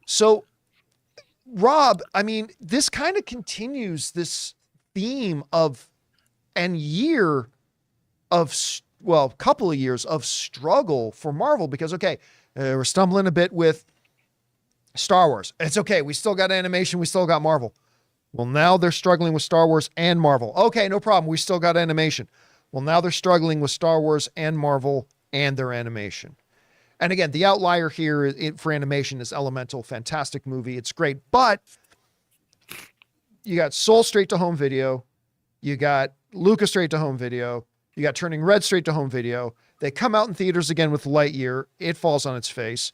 So, Rob, I mean, this kind of continues this theme of and year of, well, couple of years of struggle for Marvel because, okay, we're stumbling a bit with Star Wars. It's okay. We still got animation. We still got Marvel. Well, now they're struggling with Star Wars and Marvel. Okay, no problem. We still got animation. Well, now they're struggling with Star Wars and Marvel and their animation. And again, the outlier here for animation is Elemental. Fantastic movie. It's great. But you got Soul straight to home video. You got Luca straight to home video. You got Turning Red straight to home video. They come out in theaters again with Lightyear. It falls on its face.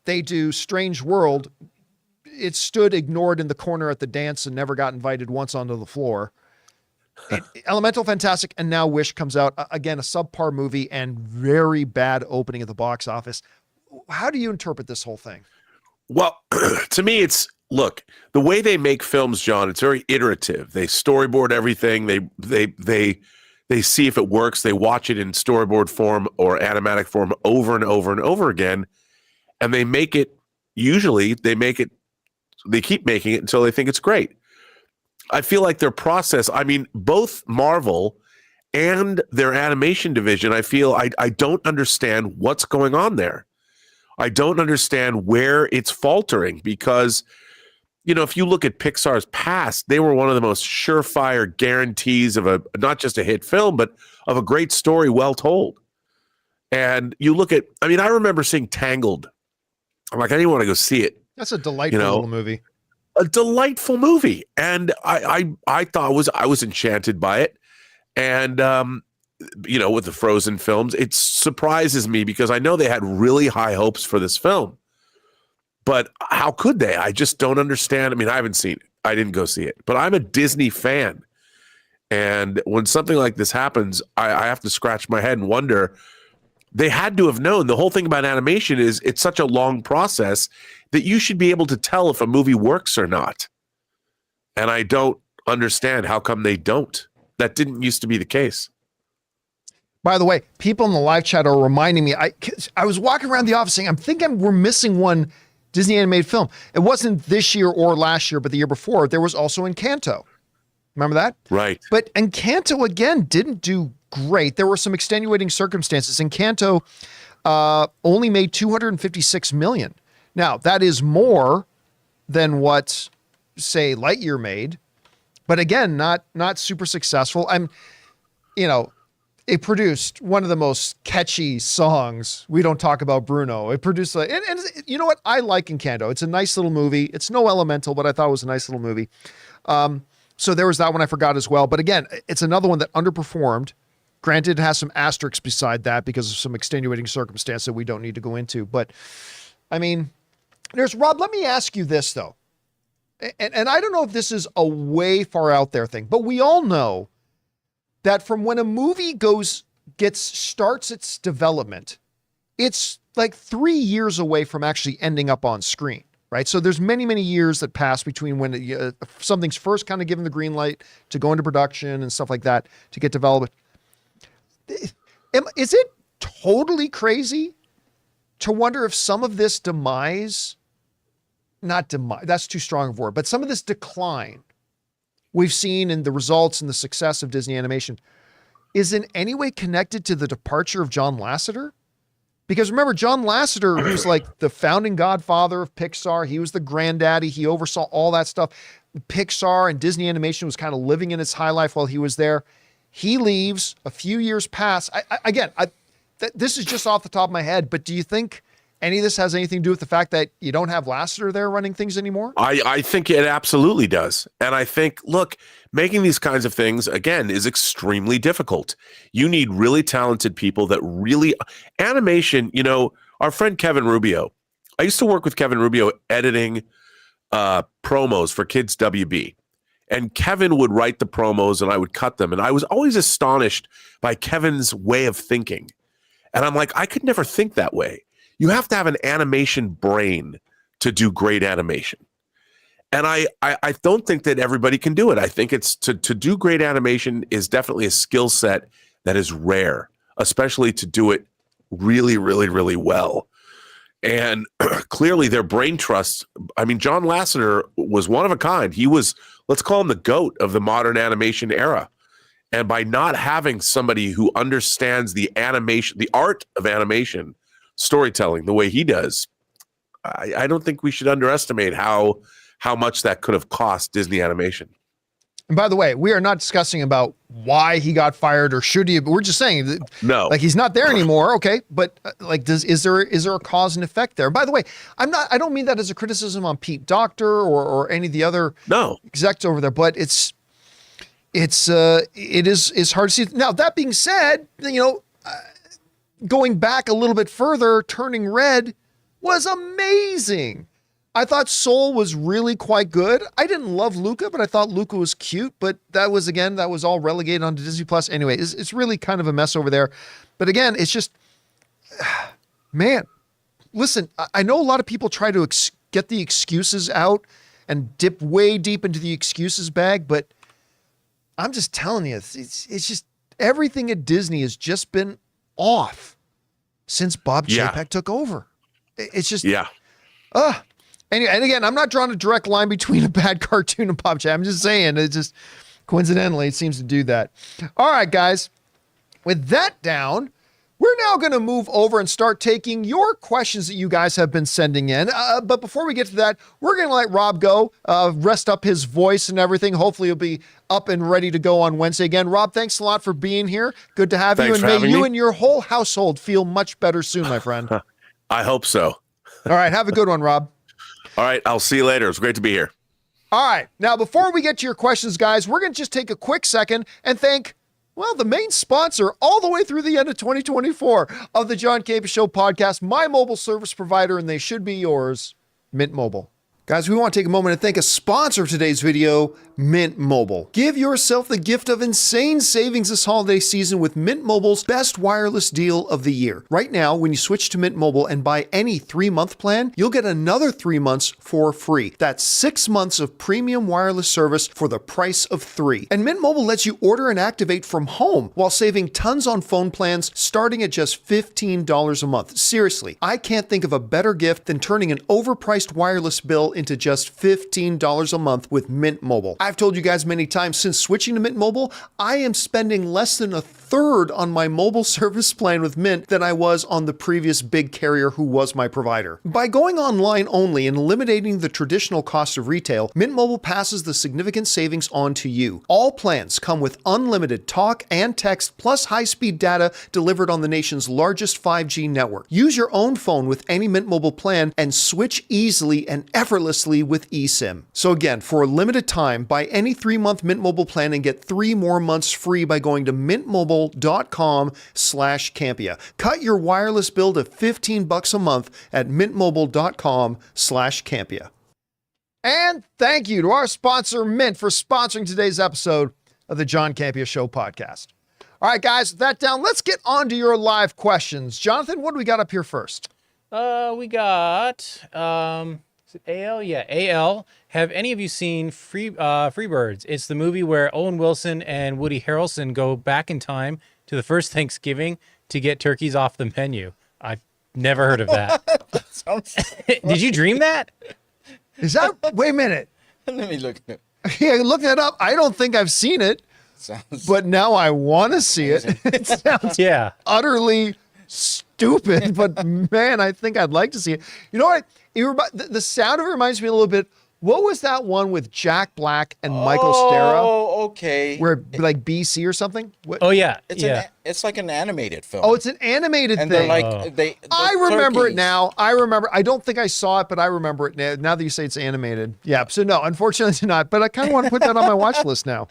they do Strange World. It stood ignored in the corner at the dance and never got invited once onto the floor. Elemental, fantastic, and now Wish comes out. Again, a subpar movie and very bad opening at the box office. How do you interpret this whole thing? Well, to me, look, the way they make films, John, it's very iterative. They storyboard everything. They see if it works. They watch it in storyboard form or animatic form over and over and over again. And they make it, they keep making it until they think it's great. I feel like their process, both Marvel and their animation division, I feel I don't understand what's going on there. I don't understand where it's faltering because, if you look at Pixar's past, they were one of the most surefire guarantees of not just a hit film, but of a great story well told. And you look at, I remember seeing Tangled. I'm like, I didn't want to go see it. That's a delightful little movie. A delightful movie. And I thought I was enchanted by it. And, with the Frozen films, it surprises me because I know they had really high hopes for this film. But how could they? I just don't understand. I haven't seen it. I didn't go see it. But I'm a Disney fan. And when something like this happens, I have to scratch my head and wonder, they had to have known. The whole thing about animation is it's such a long process that you should be able to tell if a movie works or not. And I don't understand how come they don't. That didn't used to be the case. By the way, people in the live chat are reminding me, I was walking around the office saying, I'm thinking we're missing one Disney animated film. It wasn't this year or last year, but the year before, there was also Encanto. Remember that? Right. But Encanto, again, didn't do great. There were some extenuating circumstances. Encanto only made $256 million. Now, that is more than what, say, Lightyear made. But again, not super successful. It produced one of the most catchy songs. We Don't Talk About Bruno. It produced, and you know what? I like Encanto. It's a nice little movie. It's no Elemental, but I thought it was a nice little movie. So there was that one I forgot as well. But again, it's another one that underperformed. Granted, it has some asterisks beside that because of some extenuating circumstance that we don't need to go into. But there's Rob. Let me ask you this though, and I don't know if this is a way far out there thing, but we all know that from when a movie starts its development, it's like 3 years away from actually ending up on screen, right? So there's many, many years that pass between when something's first kind of given the green light to go into production and stuff like that to get developed. Is it totally crazy to wonder if some of this not demise, that's too strong a word, but some of this decline we've seen in the results and the success of Disney animation is in any way connected to the departure of John Lasseter? Because remember, John Lasseter, who's like the founding godfather of Pixar, he was the granddaddy, he oversaw all that stuff. Pixar and Disney animation was kind of living in its high life while he was there. He leaves, a few years pass. This is just off the top of my head, but do you think any of this has anything to do with the fact that you don't have Lasseter there running things anymore? I think it absolutely does. And I think, look, making these kinds of things, again, is extremely difficult. You need really talented people that really... Animation, our friend Kevin Rubio, I used to work with Kevin Rubio editing promos for Kids WB. And Kevin would write the promos and I would cut them. And I was always astonished by Kevin's way of thinking. And I'm like, I could never think that way. You have to have an animation brain to do great animation. And I don't think that everybody can do it. I think it's to do great animation is definitely a skill set that is rare, especially to do it really, really, really well. And clearly their brain trust. John Lasseter was one of a kind. He was, let's call him the GOAT of the modern animation era. And by not having somebody who understands the animation, the art of animation, storytelling the way he does, I don't think we should underestimate how much that could have cost Disney animation. And by the way, we are not discussing about why he got fired or should he, but we're just saying that, no, like, he's not there anymore. Okay. But is there a cause and effect there? By the way, I don't mean that as a criticism on Pete Docter or any of the other execs over there, but it is hard to see. Now, that being said, going back a little bit further, Turning Red was amazing. I thought Soul was really quite good. I didn't love Luca, but I thought Luca was cute. But that was all relegated onto Disney Plus. Anyway, it's really kind of a mess over there. But again, it's just, man, listen, I know a lot of people try to get the excuses out and dip way deep into the excuses bag, but I'm just telling you, it's just everything at Disney has just been off since Bob Chapek took over. It's just, and again, I'm not drawing a direct line between a bad cartoon and Bob Chapek. I'm just saying, it just coincidentally, it seems to do that. All right, guys, with that down, we're now going to move over and start taking your questions that you guys have been sending in. But before we get to that, we're going to let Rob go, rest up his voice and everything. Hopefully he'll be up and ready to go on Wednesday again. Rob, thanks a lot for being here. Good to have you. And may you and your whole household feel much better soon, my friend. I hope so. All right. Have a good one, Rob. All right. I'll see you later. It's great to be here. All right. Now, before we get to your questions, guys, we're going to just take a quick second and thank the main sponsor all the way through the end of 2024 of the John Campea Show podcast, my mobile service provider, and they should be yours, Mint Mobile. Guys, we want to take a moment to thank a sponsor of today's video, Mint Mobile. Give yourself the gift of insane savings this holiday season with Mint Mobile's best wireless deal of the year. Right now, when you switch to Mint Mobile and buy any 3-month plan, you'll get another 3 months for free. That's 6 months of premium wireless service for the price of 3. And Mint Mobile lets you order and activate from home while saving tons on phone plans starting at just $15 a month. Seriously, I can't think of a better gift than turning an overpriced wireless bill into just $15 a month with Mint Mobile. I've told you guys many times, since switching to Mint Mobile, I am spending less than a third on my mobile service plan with Mint than I was on the previous big carrier who was my provider. By going online only and eliminating the traditional cost of retail, Mint Mobile passes the significant savings on to you. All plans come with unlimited talk and text plus high-speed data delivered on the nation's largest 5G network. Use your own phone with any Mint Mobile plan and switch easily and effortlessly with eSIM. So again, for a limited time, buy any 3-month Mint Mobile plan and get 3 more months free by going to mintmobile.com/Campea. Cut your wireless bill to $15 a month at mintmobile.com/Campea. And thank you to our sponsor, Mint, for sponsoring today's episode of the John Campea Show podcast. All right, guys, with that down, let's get on to your live questions. Jonathan, what do we got up here first? We got, is it AL? Yeah, AL. Have any of you seen Freebirds? It's the movie where Owen Wilson and Woody Harrelson go back in time to the first Thanksgiving to get turkeys off the menu. I've never heard of that. That sounds Did you dream that? Is that, wait a minute. Let me look at it. Yeah, look that up. I don't think I've seen it, but now I want to see it. It sounds utterly stupid, but man, I think I'd like to see it. You know what? The sound of it reminds me a little bit. What was that one with Jack Black and Michael Cera? Oh, okay. Where like BC or something? What? Oh yeah, It's like an animated film. Oh, it's an animated and thing. they're like I remember it now. I remember. I don't think I saw it, but I remember it now. Now that you say it's animated, yeah. So no, unfortunately not. But I kind of want to put that on my watch list now.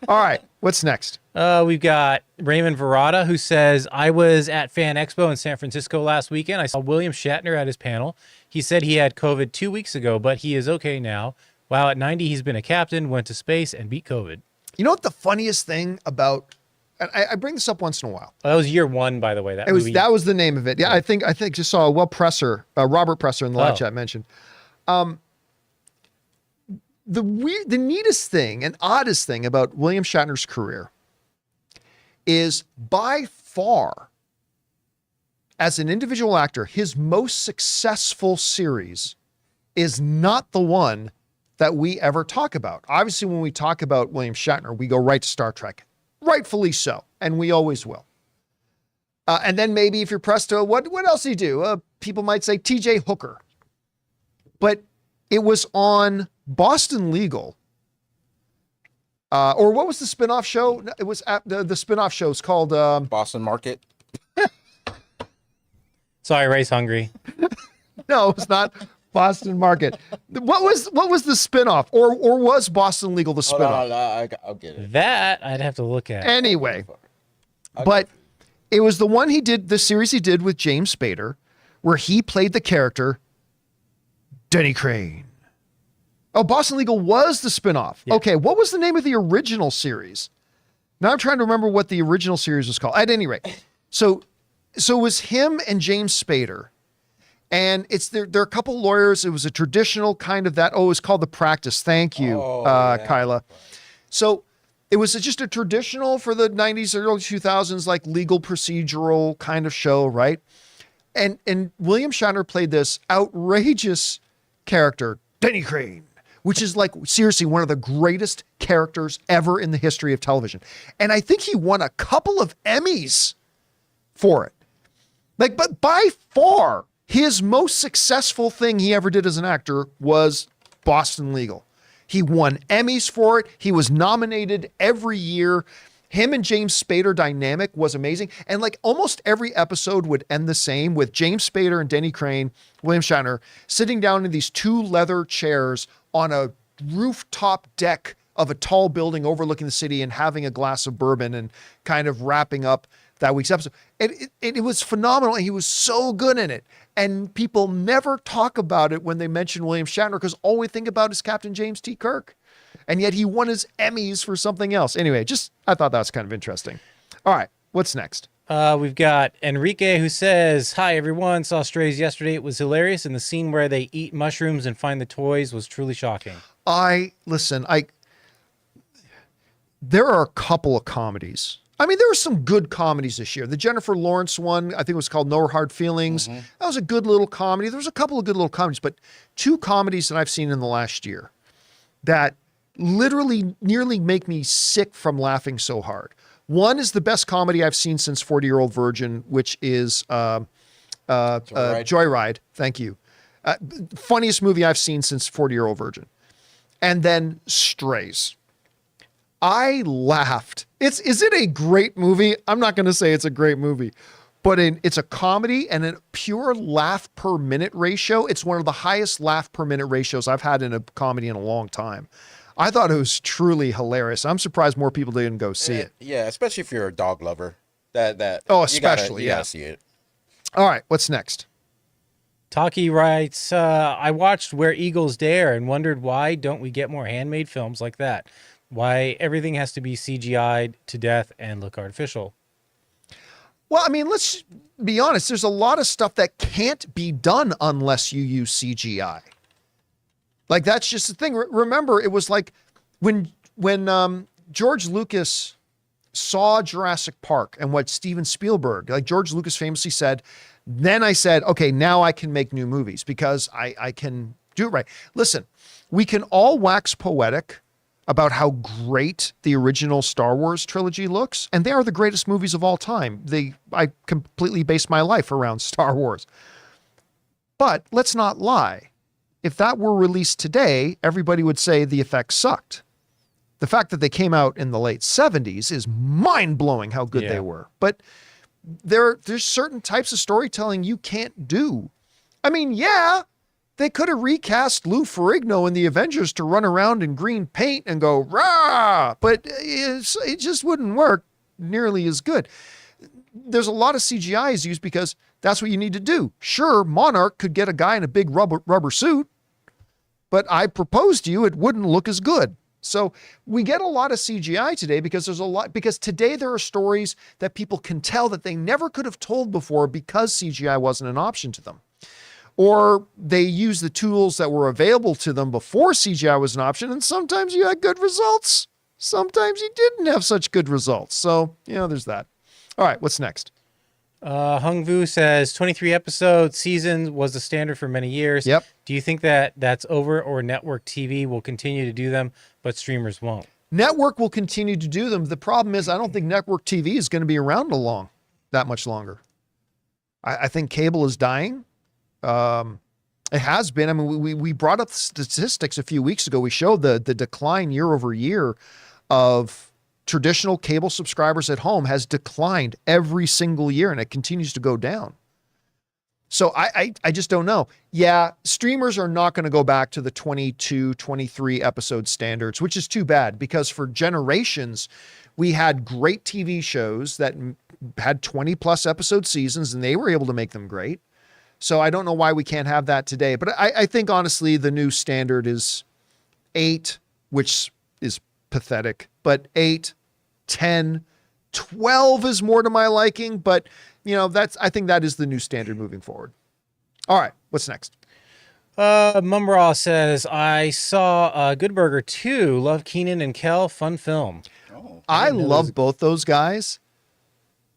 All right, what's next? We've got Raymond Verrata, who says, I was at Fan Expo in San Francisco last weekend. I saw William Shatner at his panel. He said he had COVID 2 weeks ago, but he is okay now. Wow, at 90, he's been a captain, went to space, and beat COVID. You know what the funniest thing about, and I bring this up once in a while. Well, that was year 1, by the way. That was the name of it. Yeah, I think just saw Robert Presser in the live chat mentioned. The neatest thing and oddest thing about William Shatner's career is by far, as an individual actor, his most successful series is not the one that we ever talk about. Obviously, when we talk about William Shatner, we go right to Star Trek. Rightfully so, and we always will. And then maybe if you're pressed to, what else did he do? People might say T.J. Hooker. But it was on Boston Legal, or what was the spinoff show? It was the spinoff show is called Boston Market. Sorry, Ray's hungry. No, it's not Boston Market. What was the spinoff, or was Boston Legal the spinoff? I'll get it. That I'd have to look at. Anyway, but it was the one he did, the series he did with James Spader, where he played the character Denny Crane. Oh, Boston Legal was the spinoff. Yeah. Okay, what was the name of the original series? Now I'm trying to remember what the original series was called. At any rate, so it was him and James Spader. And they're a couple lawyers. It was a traditional kind of that. Oh, it was called The Practice. Thank you, Kyla. So it was just a traditional for the 90s, early 2000s, like legal procedural kind of show, right? And William Shatner played this outrageous character, Denny Crane, which is like seriously one of the greatest characters ever in the history of television. And I think he won a couple of Emmys for it. Like, but by far, his most successful thing he ever did as an actor was Boston Legal. He won Emmys for it. He was nominated every year. Him and James Spader dynamic was amazing. And like almost every episode would end the same with James Spader and Denny Crane, William Shatner, sitting down in these two leather chairs on a rooftop deck of a tall building overlooking the city and having a glass of bourbon and kind of wrapping up that week's episode. It was phenomenal. And he was so good in it. And people never talk about it when they mention William Shatner because all we think about is Captain James T. Kirk. And yet he won his Emmys for something else. Anyway, I thought that was kind of interesting. All right, what's next? We've got Enrique who says, "Hi everyone, saw Strays yesterday. It was hilarious, and the scene where they eat mushrooms and find the toys was truly shocking." There are a couple of comedies. I mean, there were some good comedies this year. The Jennifer Lawrence one, I think it was called No Hard Feelings. Mm-hmm. That was a good little comedy. There was a couple of good little comedies, but two comedies that I've seen in the last year that literally nearly make me sick from laughing so hard. One is the best comedy I've seen since 40-Year-Old Virgin, which is Joyride. Thank you. Funniest movie I've seen since 40-Year-Old Virgin. And then Strays. I laughed. Is it a great movie? I'm not going to say it's a great movie, but it's a comedy and a pure laugh per minute ratio. It's one of the highest laugh per minute ratios I've had in a comedy in a long time. I thought it was truly hilarious. I'm surprised more people didn't go see it. Yeah, especially if you're a dog lover. Especially, you gotta see it. All right, what's next? Taki writes, I watched Where Eagles Dare and wondered why don't we get more handmade films like that? Why everything has to be CGI'd to death and look artificial? Well, I mean, let's be honest. There's a lot of stuff that can't be done unless you use CGI. Like, that's just the thing. Remember, it was like when George Lucas saw Jurassic Park and what Steven Spielberg, like George Lucas famously said, then I said, okay, now I can make new movies because I can do it right. Listen, we can all wax poetic about how great the original Star Wars trilogy looks, and they are the greatest movies of all time. I completely base my life around Star Wars. But let's not lie. If that were released today, everybody would say the effects sucked. The fact that they came out in the late 70s is mind-blowing how good they were. But there's certain types of storytelling you can't do. I mean, yeah, they could have recast Lou Ferrigno in the Avengers to run around in green paint and go, rah! But it just wouldn't work nearly as good. There's a lot of CGI used because that's what you need to do. Sure, Monarch could get a guy in a big rubber suit, but I propose to you it wouldn't look as good. So we get a lot of CGI today because because today there are stories that people can tell that they never could have told before because CGI wasn't an option to them. Or they use the tools that were available to them before CGI was an option, and sometimes you had good results. Sometimes you didn't have such good results. So, there's that. All right, what's next? Hung Vu says 23 episode season was the standard for many years. Yep. Do you think that's over, or network TV will continue to do them, but streamers won't? Network will continue to do them. The problem is I don't think network TV is going to be around that much longer. I think cable is dying. It has been. I mean, we brought up statistics a few weeks ago. We showed the decline year over year of traditional cable subscribers at home has declined every single year, and it continues to go down. So I just don't know. Yeah, streamers are not going to go back to the 22, 23 episode standards, which is too bad because for generations, we had great TV shows that had 20 plus episode seasons and they were able to make them great. So I don't know why we can't have that today. But I think, honestly, the new standard is 8, which is pathetic. But 8, 10, 12 is more to my liking. But, I think that is the new standard moving forward. All right, what's next? Mumraw says, I saw Good Burger 2. Love Keenan and Kel. Fun film. Oh, I love both those guys.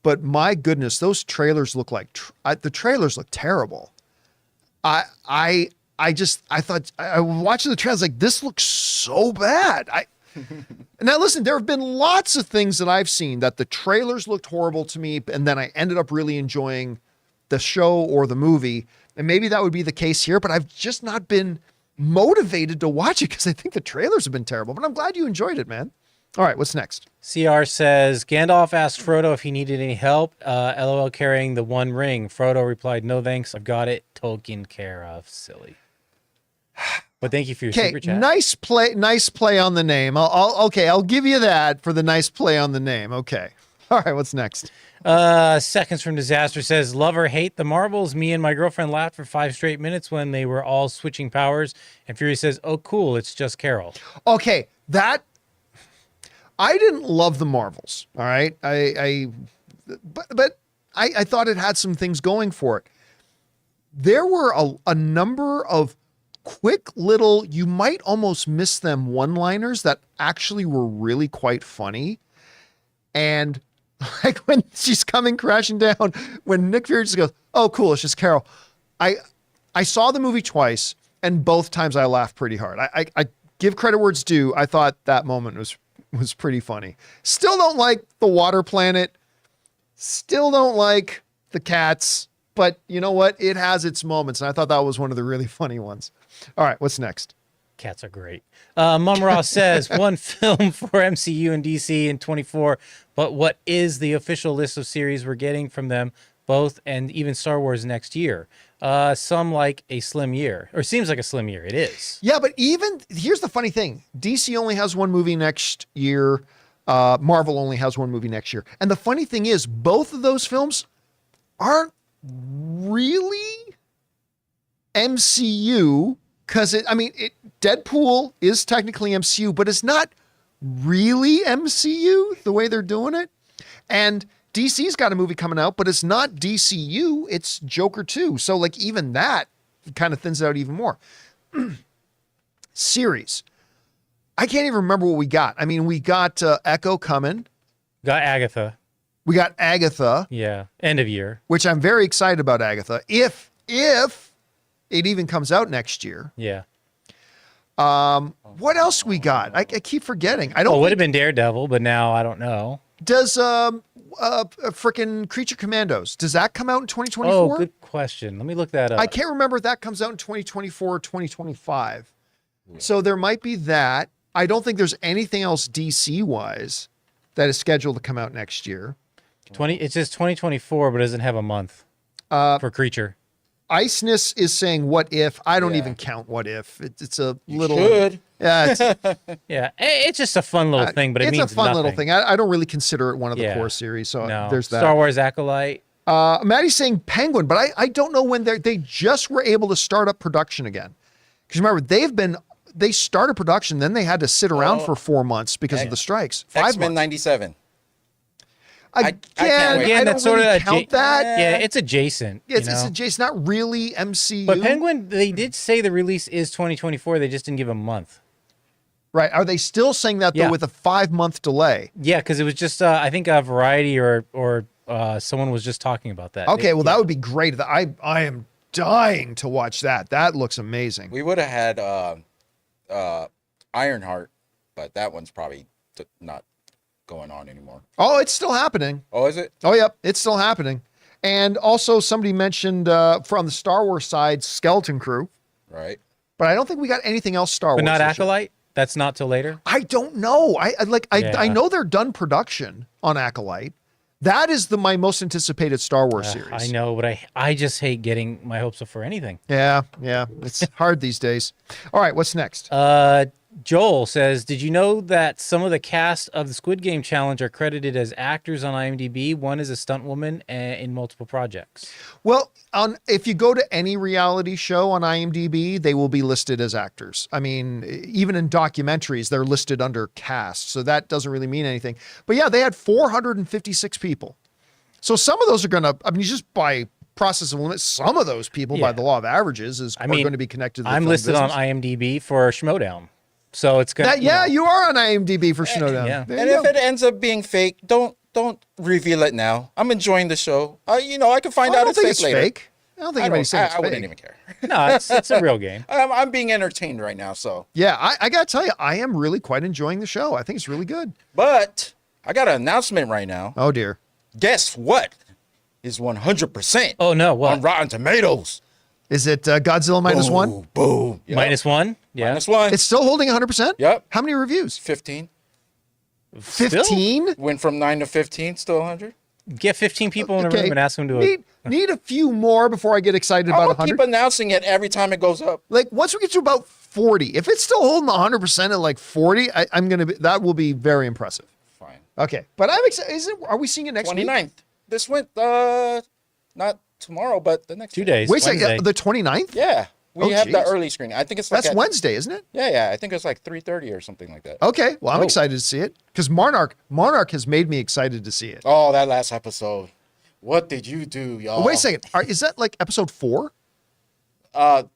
But my goodness, those trailers look like the trailers look terrible. I thought I was watching the trailers like this looks so bad. Now listen, there have been lots of things that I've seen that the trailers looked horrible to me, and then I ended up really enjoying the show or the movie. And maybe that would be the case here, but I've just not been motivated to watch it because I think the trailers have been terrible. But I'm glad you enjoyed it, man. All right, what's next? CR says, Gandalf asked Frodo if he needed any help. LOL carrying the One Ring. Frodo replied, no thanks, I've got it. Tolkien care of. Silly. But thank you for your super chat. Nice play on the name. I'll give you that for the nice play on the name. Okay. All right, what's next? Seconds from Disastrous says, love or hate the Marvels. Me and my girlfriend laughed for 5 straight minutes when they were all switching powers. And Fury says, oh, cool, it's just Carol. Okay, I didn't love the Marvels. All right, but I thought it had some things going for it. There were a number of quick little, you might almost miss them one-liners that actually were really quite funny. And like when she's coming crashing down, when Nick Fury just goes, oh, cool, it's just Carol. I saw the movie twice, and both times I laughed pretty hard. I give credit where it's due. I thought that moment was pretty funny. Still don't like the water planet. Still don't like the cats. But you know what? It has its moments, and I thought that was one of the really funny ones. All right, what's next? Cats are great. Mumraw says, one film for MCU and DC in 24, but what is the official list of series we're getting from them both and even Star Wars next year? Some like a slim year, or seems like a slim year. It is. Yeah, but here's the funny thing. DC only has one movie next year. Marvel only has one movie next year. And the funny thing is, both of those films aren't really MCU because Deadpool is technically MCU, but it's not really MCU the way they're doing it. And DC's got a movie coming out, but it's not DCU, it's Joker 2. So like even that kind of thins it out even more. Series. I can't even remember what we got. I mean, we got Echo coming. Got Agatha. We got Agatha. Yeah, end of year. Which I'm very excited about Agatha. If it even comes out next year. Yeah. What else we got? I keep forgetting. I don't. Well, it would have been Daredevil, but now I don't know. Does frickin' Creature Commandos, does that come out in 2024? Oh, good question. Let me look that up. I can't remember if that comes out in 2024 or 2025. So there might be that. I don't think there's anything else DC wise that is scheduled to come out next year. It says 2024, but doesn't have a month for Creature. Iceness is saying what if. I don't even count what if. It's a little. Should. Yeah. Yeah. It's just a fun little thing, but it means it's a fun nothing. little thing. I don't really consider it one of the core series. So No. there's that. Star Wars Acolyte. Maddie's saying Penguin, but I don't know when they just were able to start up production again. Because remember, they started production, then they had to sit around for 4 months because of the strikes. 5 months. X-Men 97. Again, Again, I that's don't sort really of count that. Yeah, it's adjacent. It's adjacent. It's not really MCU. But Penguin, they did say the release is 2024. They just didn't give a month. Right. Are they still saying that, though, with a 5-month delay? Yeah, because it was just, I think, a Variety or someone was just talking about that. Okay, that would be great. I am dying to watch that. That looks amazing. We would have had Ironheart, but that one's probably not going on anymore. Oh, it's still happening. Oh, is it? Oh, yep. It's still happening. And also somebody mentioned from the Star Wars side, Skeleton Crew. Right. But I don't think we got anything else Star Wars. But not Acolyte? That's not till later? I don't know. I know they're done production on Acolyte. That is my most anticipated Star Wars series. I know, but I just hate getting my hopes up for anything. Yeah. It's hard these days. All right, what's next? Joel says, did you know that some of the cast of the Squid Game Challenge are credited as actors on IMDb? One is a stunt woman in multiple projects. Well, if you go to any reality show on IMDb, they will be listed as actors. I mean, even in documentaries, they're listed under cast. So that doesn't really mean anything. But yeah, they had 456 people. So some of those are going to, I mean, just by process of limit, some of those people by the law of averages are going to be connected to the I'm film listed business. on IMDb for Schmodown. So it's going to, you are on IMDb for Snowdown. Yeah. And if it ends up being fake, don't reveal it now. I'm enjoying the show. I can find out it's fake later. Fake. I don't think anybody's saying it's I fake. wouldn't even care. No, it's a real game. I'm being entertained right now, so. Yeah, I got to tell you, I am really quite enjoying the show. I think it's really good. But I got an announcement right now. Oh, dear. Guess what is 100% Oh, no, what? on Rotten Tomatoes? Is it Godzilla minus one? Boom. Yep. -1? Yeah. -1. It's still holding 100%? Yep. How many reviews? 15. 15? Went from 9 to 15, still 100. Get 15 people in a room and ask them to need a few more before I get excited about I'll 100. keep announcing it every time it goes up. Like once we get to about 40, if it's still holding 100% at like 40, that will be very impressive. Fine. Okay, but I'm excited. Are we seeing it next 29th. week? This went not tomorrow, but the next 2 day. days. Wait a Wednesday. second, the 29th? Yeah. We have the geez. early screening. I think it's like That's Wednesday, isn't it? Yeah. I think it's like 3:30 or something like that. Okay, well I'm Oh. excited to see it because Monarch has made me excited to see it. Oh, that last episode. What did you do, y'all? Wait a second, is that like episode 4? The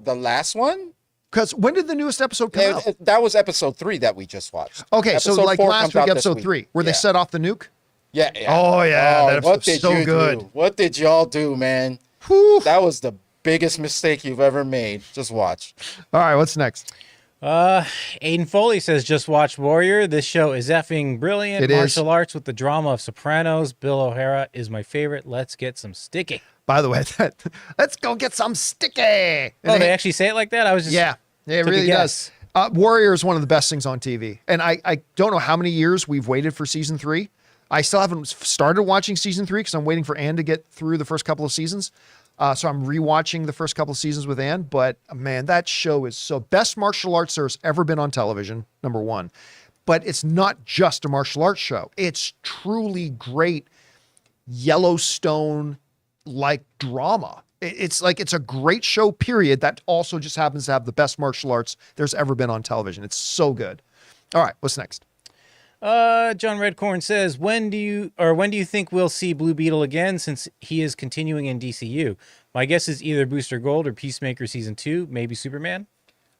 last one? Because when did the newest episode come out? That was episode 3 that we just watched. Okay, so Episode like 4 last comes week, out this episode week. 3, where they Yeah. set off the nuke. Yeah. Oh, yeah, that what episode's did so you good. do? What did y'all do, man? Whew. That was the biggest mistake you've ever made. Just watch. All right, what's next? Aiden Foley says, just watch Warrior. This show is effing brilliant. It is. Martial arts with the drama of Sopranos. Bill O'Hara is my favorite. Let's get some sticky. By the way, let's go get some sticky. Oh, they actually say it like that? I was just Yeah, it took a really guess. does. Warrior is one of the best things on TV. And I don't know how many years we've waited for season 3. I still haven't started watching season 3 because I'm waiting for Ann to get through the first couple of seasons. So I'm rewatching the first couple of seasons with Ann. But man, that show is so best martial arts there's ever been on television, number one. But it's not just a martial arts show. It's truly great Yellowstone-like drama. It's a great show, period, that also just happens to have the best martial arts there's ever been on television. It's so good. All right, what's next? John Redcorn says, when do you think we'll see Blue Beetle again since he is continuing in DCU? My guess is either Booster Gold or Peacemaker season 2, maybe Superman.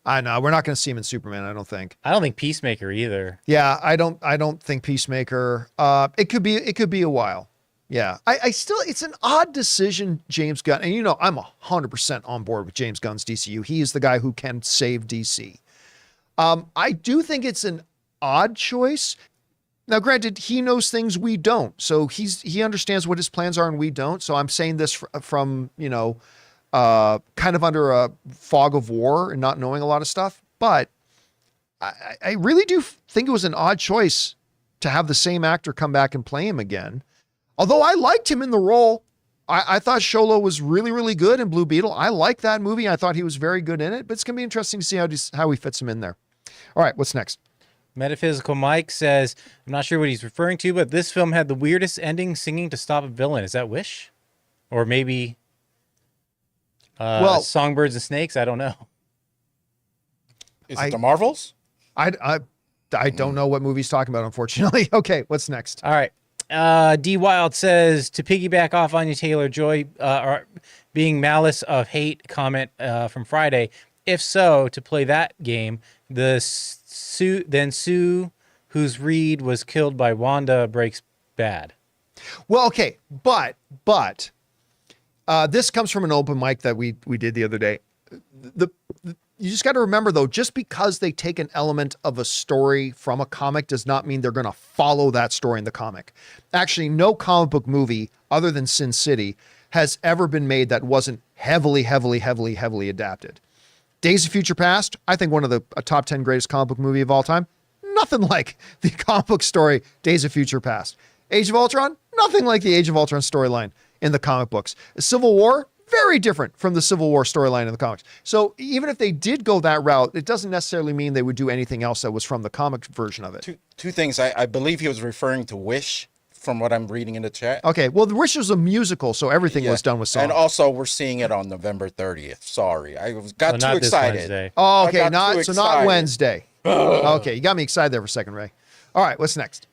I know we're not going to see him in Superman. I don't think. I don't think Peacemaker either. Yeah, I don't think Peacemaker. It could be a while. Yeah, I still, it's an odd decision, James Gunn, and I'm 100% on board with James Gunn's DCU. He is the guy who can save DC. I do think it's an odd choice. Now, granted, he knows things we don't, so he understands what his plans are and we don't. So I'm saying this from kind of under a fog of war and not knowing a lot of stuff. But I really do think it was an odd choice to have the same actor come back and play him again. Although I liked him in the role. I thought Sholo was really, really good in Blue Beetle. I like that movie. I thought he was very good in it, but it's going to be interesting to see how he fits him in there. All right, what's next? Metaphysical Mike says, I'm not sure what he's referring to, but this film had the weirdest ending, singing to stop a villain. Is that Wish? Or maybe Songbirds and Snakes? I don't know. Is it the Marvels? I don't know what movie he's talking about, unfortunately. Okay, what's next? All right. D Wild says, to piggyback off Anya Taylor-Joy or being malice of hate comment from Friday, if so, to play that game, Sue, whose Reed was killed by Wanda, breaks bad. Well, okay, but this comes from an open mic that we did the other day. You just got to remember, though, just because they take an element of a story from a comic does not mean they're going to follow that story in the comic. Actually, no comic book movie other than Sin City has ever been made that wasn't heavily adapted. Days of Future Past, I think one of the top 10 greatest comic book movie of all time. Nothing like the comic book story Days of Future Past. Age of Ultron, nothing like the Age of Ultron storyline in the comic books. Civil War, Very different from the Civil War storyline in the comics. So even if they did go that route, it doesn't necessarily mean they would do anything else that was from the comic version of it. Two things. I believe he was referring to Wish from what I'm reading in the chat. Okay, well, The Wish was a musical, so everything was done with songs. And also, we're seeing it on November 30th. Sorry, I got too excited. Oh, okay, not Wednesday. Okay, you got me excited there for a second, Ray. All right, what's next?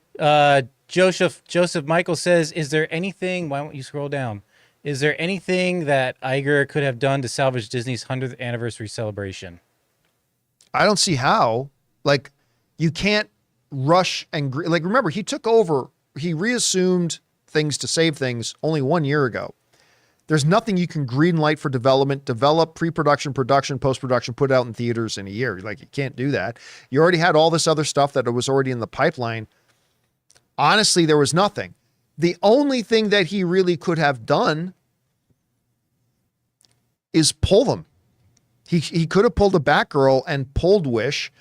Joseph Michael says, is there anything, why don't you scroll down? Is there anything that Iger could have done to salvage Disney's 100th anniversary celebration? I don't see how. Like, you can't rush and like, remember, he took over, he reassumed things to save things only 1 year ago. There's nothing you can green light for development, develop, pre-production, production, post-production, put out in theaters in a year. Like, you can't do that. You already had all this other stuff that was already in the pipeline. Honestly, there was nothing. The only thing that he really could have done is pull them. He could have pulled a Batgirl and pulled Wish.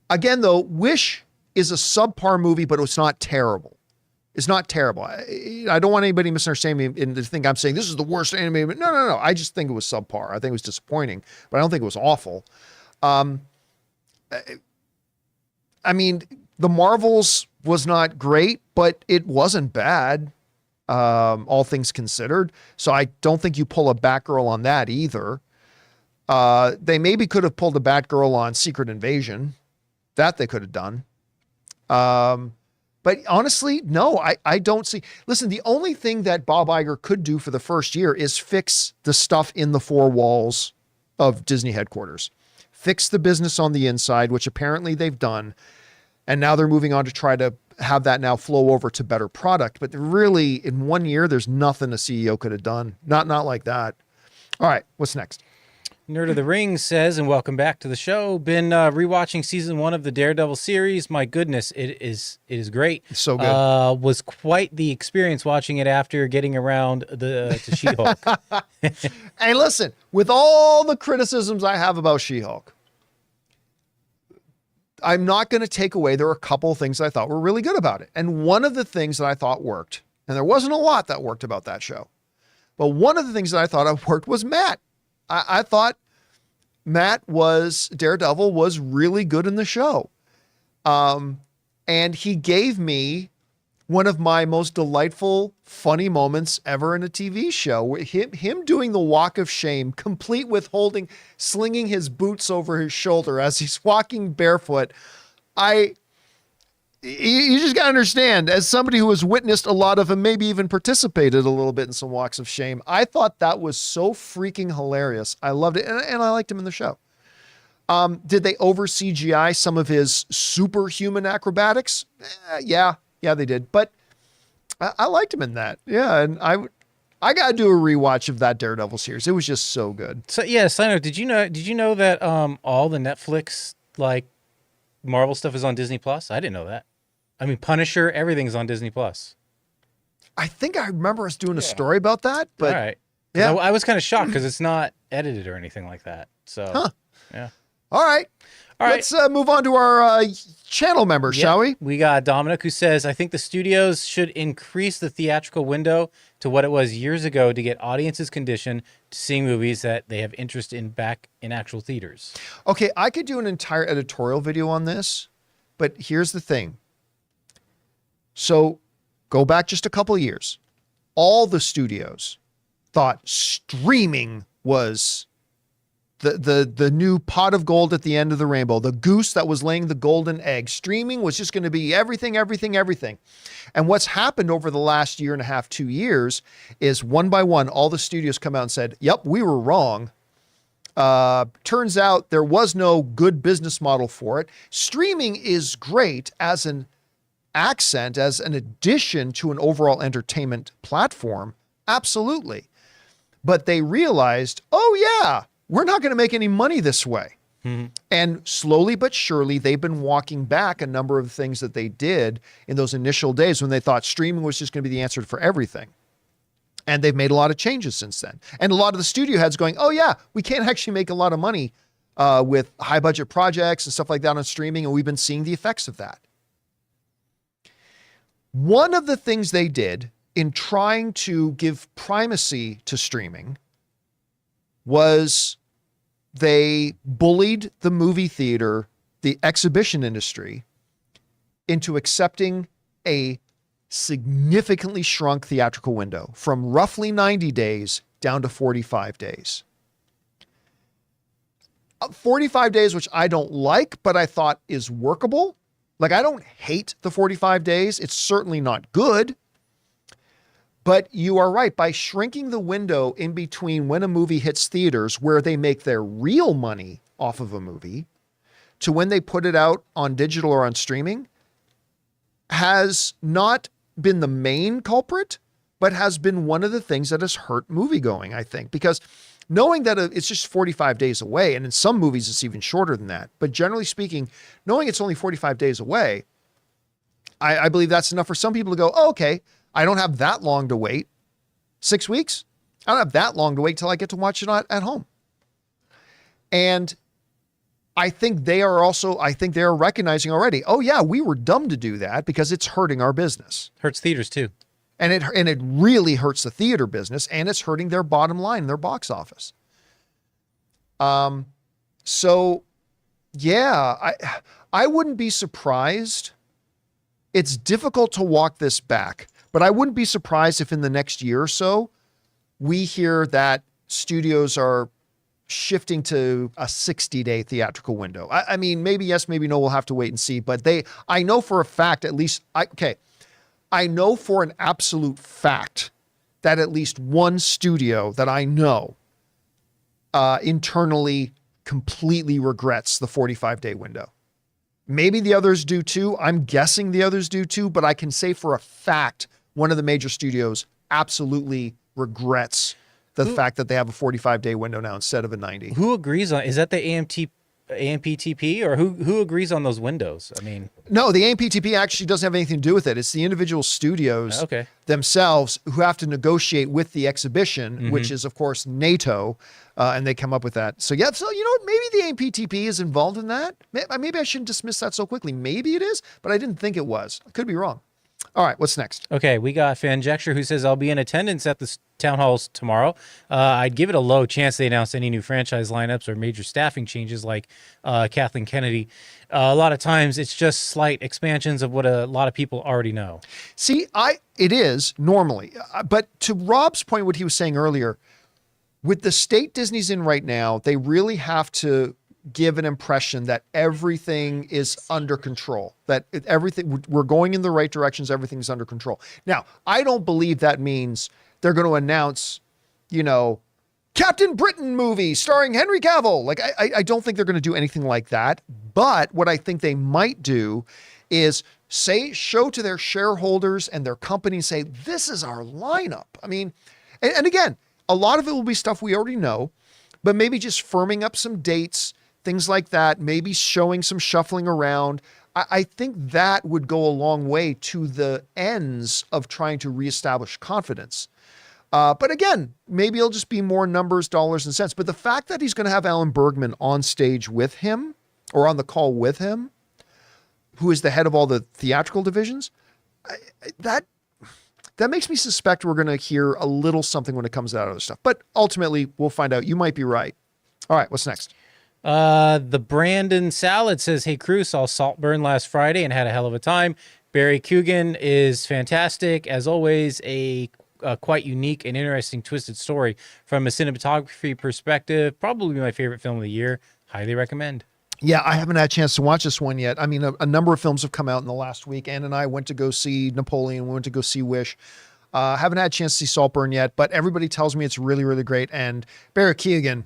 Again, though, Wish is a subpar movie, but it's not terrible. It's not terrible. I don't want anybody misunderstand me and to think I'm saying this is the worst animated. No. I just think it was subpar. I think it was disappointing, but I don't think it was awful. I mean, The Marvels was not great, but it wasn't bad, all things considered. So I don't think you pull a Batgirl on that either. They maybe could have pulled a Batgirl on Secret Invasion. That they could have done. But honestly, no, I don't see. Listen, the only thing that Bob Iger could do for the first year is fix the stuff in the four walls of Disney headquarters. Fix the business on the inside, which apparently they've done. And now they're moving on to try to have that now flow over to better product. But really, in 1 year, there's nothing a CEO could have done. Not like that. All right, what's next? Nerd of the Ring says, and welcome back to the show. Been rewatching season 1 of the Daredevil series. My goodness, it is great. It's so good. Was quite the experience watching it after getting around to She-Hulk. Hey, listen, with all the criticisms I have about She-Hulk, I'm not going to take away, there were a couple of things I thought were really good about it. And one of the things that I thought worked, and there wasn't a lot that worked about that show, but one of the things that I thought worked was Matt. I thought Daredevil was really good in the show. And he gave me one of my most delightful, funny moments ever in a TV show. Him doing the walk of shame, complete with slinging his boots over his shoulder as he's walking barefoot. You just got to understand, as somebody who has witnessed a lot of and maybe even participated a little bit in some walks of shame, I thought that was so freaking hilarious. I loved it. And I liked him in the show. Did they over CGI some of his superhuman acrobatics? Yeah, they did. But I liked him in that. Yeah. And I got to do a rewatch of that Daredevil series. It was just so good. So yeah, Sino, did you know that all the Netflix like Marvel stuff is on Disney Plus? I didn't know that. I mean, Punisher, everything's on Disney Plus. I think I remember us doing a story about that, but all right. Yeah, I was kind of shocked because it's not edited or anything like that. So, yeah. All right. Let's move on to our channel members, shall we? We got Dominic who says, I think the studios should increase the theatrical window to what it was years ago to get audiences conditioned to seeing movies that they have interest in back in actual theaters. Okay, I could do an entire editorial video on this, but here's the thing. So go back just a couple of years. All the studios thought streaming was the new pot of gold at the end of the rainbow, the goose that was laying the golden egg. Streaming was just going to be everything. And what's happened over the last year and a half, 2 years, is one by one, all the studios come out and said, yep, we were wrong. Turns out there was no good business model for it. Streaming is great as an accent, as an addition to an overall entertainment platform. Absolutely. But they realized, oh yeah, we're not going to make any money this way. Mm-hmm. And slowly but surely, they've been walking back a number of things that they did in those initial days when they thought streaming was just going to be the answer for everything. And they've made a lot of changes since then. And a lot of the studio heads going, oh yeah, we can't actually make a lot of money with high budget projects and stuff like that on streaming. And we've been seeing the effects of that. One of the things they did in trying to give primacy to streaming was they bullied the movie theater, the exhibition industry, into accepting a significantly shrunk theatrical window from roughly 90 days down to 45 days. 45 days, which I don't like, but I thought is workable. Like, I don't hate the 45 days. It's certainly not good. But you are right. By shrinking the window in between when a movie hits theaters, where they make their real money off of a movie, to when they put it out on digital or on streaming, has not been the main culprit, but has been one of the things that has hurt moviegoing, I think. Because knowing that it's just 45 days away, and in some movies it's even shorter than that, but generally speaking, knowing it's only 45 days away, I believe that's enough for some people to go, oh, okay, I don't have that long to wait. 6 weeks? I don't have that long to wait till I get to watch it at home. And I think they are recognizing already, oh yeah, we were dumb to do that because it's hurting our business. Hurts theaters too. And it really hurts the theater business, and it's hurting their bottom line, their box office. So yeah, I wouldn't be surprised. It's difficult to walk this back, but I wouldn't be surprised if in the next year or so, we hear that studios are shifting to a 60-day theatrical window. I mean, maybe yes, maybe no, we'll have to wait and see, but I know for a fact, I know for an absolute fact that at least one studio that I know internally completely regrets the 45-day window. Maybe the others do too. I'm guessing the others do too, but I can say for a fact one of the major studios absolutely regrets the fact that they have a 45-day window now instead of a 90. Who agrees on? Is that the AMPTP, or who agrees on those windows? I mean, no, the AMPTP actually doesn't have anything to do with it. It's the individual studios themselves who have to negotiate with the exhibition, which is of course NATO, and they come up with that. So yeah, so you know what? Maybe the AMPTP is involved in that. Maybe I shouldn't dismiss that so quickly. Maybe it is, but I didn't think it was. I could be wrong. All right, what's next? Okay, we got Fanjecture who says, I'll be in attendance at the town halls tomorrow. I'd give it a low chance they announce any new franchise lineups or major staffing changes like Kathleen Kennedy. A lot of times it's just slight expansions of what a lot of people already know. See, it is normally. But to Rob's point, what he was saying earlier, with the state Disney's in right now, they really have to give an impression that everything is under control, that we're going in the right directions, everything's under control. Now, I don't believe that means they're going to announce, Captain Britain movie starring Henry Cavill. Like, I don't think they're going to do anything like that. But what I think they might do is show to their shareholders and their companies, say, this is our lineup. I mean, and again, a lot of it will be stuff we already know, but maybe just firming up some dates, things like that, maybe showing some shuffling around. I think that would go a long way to the ends of trying to reestablish confidence. But again, maybe it'll just be more numbers, dollars, and cents. But the fact that he's going to have Alan Bergman on stage with him, or on the call with him, who is the head of all the theatrical divisions, that makes me suspect we're going to hear a little something when it comes out of this stuff. But ultimately, we'll find out. You might be right. All right, what's next? The Brandon Salad says, hey crew, saw Saltburn last Friday and had a hell of a time. Barry Coogan is fantastic. As always, a quite unique and interesting twisted story from a cinematography perspective. Probably my favorite film of the year. Highly recommend. Yeah, I haven't had a chance to watch this one yet. I mean, a number of films have come out in the last week. Ann and I went to go see Napoleon. We went to go see Wish. Haven't had a chance to see Saltburn yet, but everybody tells me it's really, really great. And Barry Keoghan,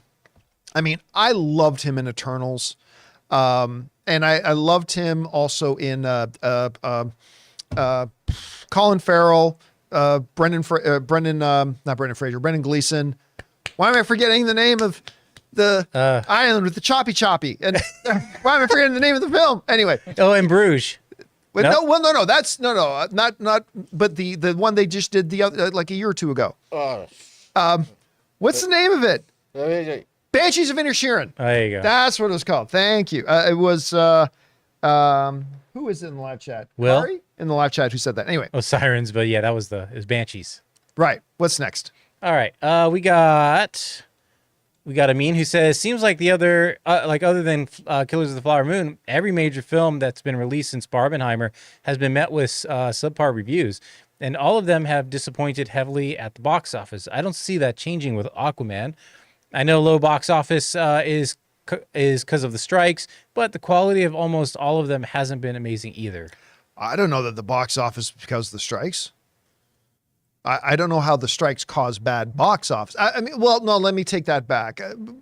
I mean, I loved him in Eternals. And I loved him also in Colin Farrell, Brendan Gleeson. Why am I forgetting the name of the island with the choppy? And why am I forgetting the name of the film? Anyway. Oh, in Bruges. But no. That's not. But the one they just did the other, like a year or two ago. What's the name of it? Banshees of Inisherin. There you go. That's what it was called. Thank you. It was who is it in the live chat? Will Ari? In the live chat who said that. Anyway. Oh, Sirens, but yeah, it was Banshees. Right. What's next? All right. We got We got Amin who says, seems like the other, other than Killers of the Flower Moon, every major film that's been released since Barbenheimer has been met with subpar reviews, and all of them have disappointed heavily at the box office. I don't see that changing with Aquaman. I know low box office is because of the strikes, but the quality of almost all of them hasn't been amazing either. I don't know that the box office because of the strikes. I don't know how the strikes cause bad box office. I mean, well, no, let me take that back.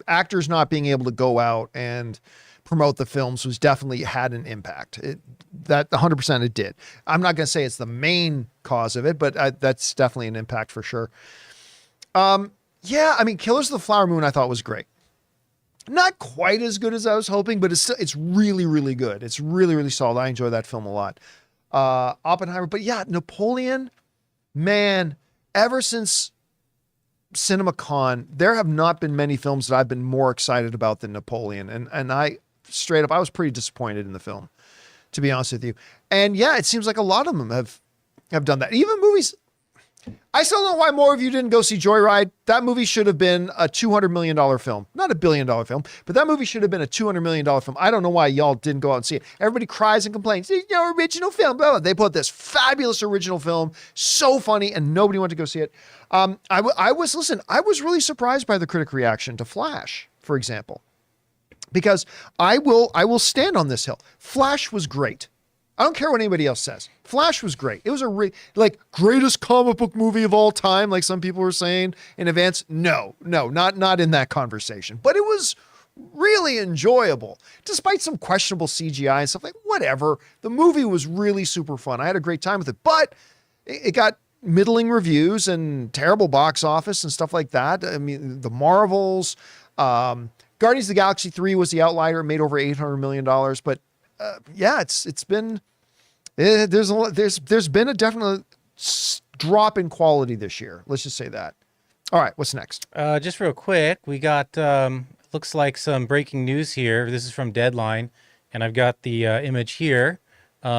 Actors not being able to go out and promote the films was definitely had an impact. That 100% it did. I'm not going to say it's the main cause of it, but that's definitely an impact for sure. Yeah, I mean, Killers of the Flower Moon I thought was great. Not quite as good as I was hoping, but it's really, really good. It's really, really solid. I enjoy that film a lot. Oppenheimer, but yeah, Napoleon, man, ever since CinemaCon, there have not been many films that I've been more excited about than Napoleon. And I straight up, I was pretty disappointed in the film, to be honest with you. And yeah, it seems like a lot of them have done that. Even movies. I still don't know why more of you didn't go see Joyride. That movie should have been a $200 million film, not $1 billion film, but that movie should have been a $200 million film. I don't know why y'all didn't go out and see it. Everybody cries and complains. There's no original film. Blah, blah. They put this fabulous original film, so funny, and nobody went to go see it. I was really surprised by the critic reaction to Flash, for example, because I will stand on this hill. Flash was great. I don't care what anybody else says. Flash was great. It was greatest comic book movie of all time, like some people were saying in advance. No, not in that conversation. But it was really enjoyable, despite some questionable CGI and stuff. Like, whatever. The movie was really super fun. I had a great time with it, but it got middling reviews and terrible box office and stuff like that. I mean, the Marvels, Guardians of the Galaxy 3 was the outlier. It made over $800 million, but yeah, it's been there's been a definite drop in quality this year. Let's just say that. All right, what's next? Just real quick, we got looks like some breaking news here. This is from Deadline, and I've got the image here. We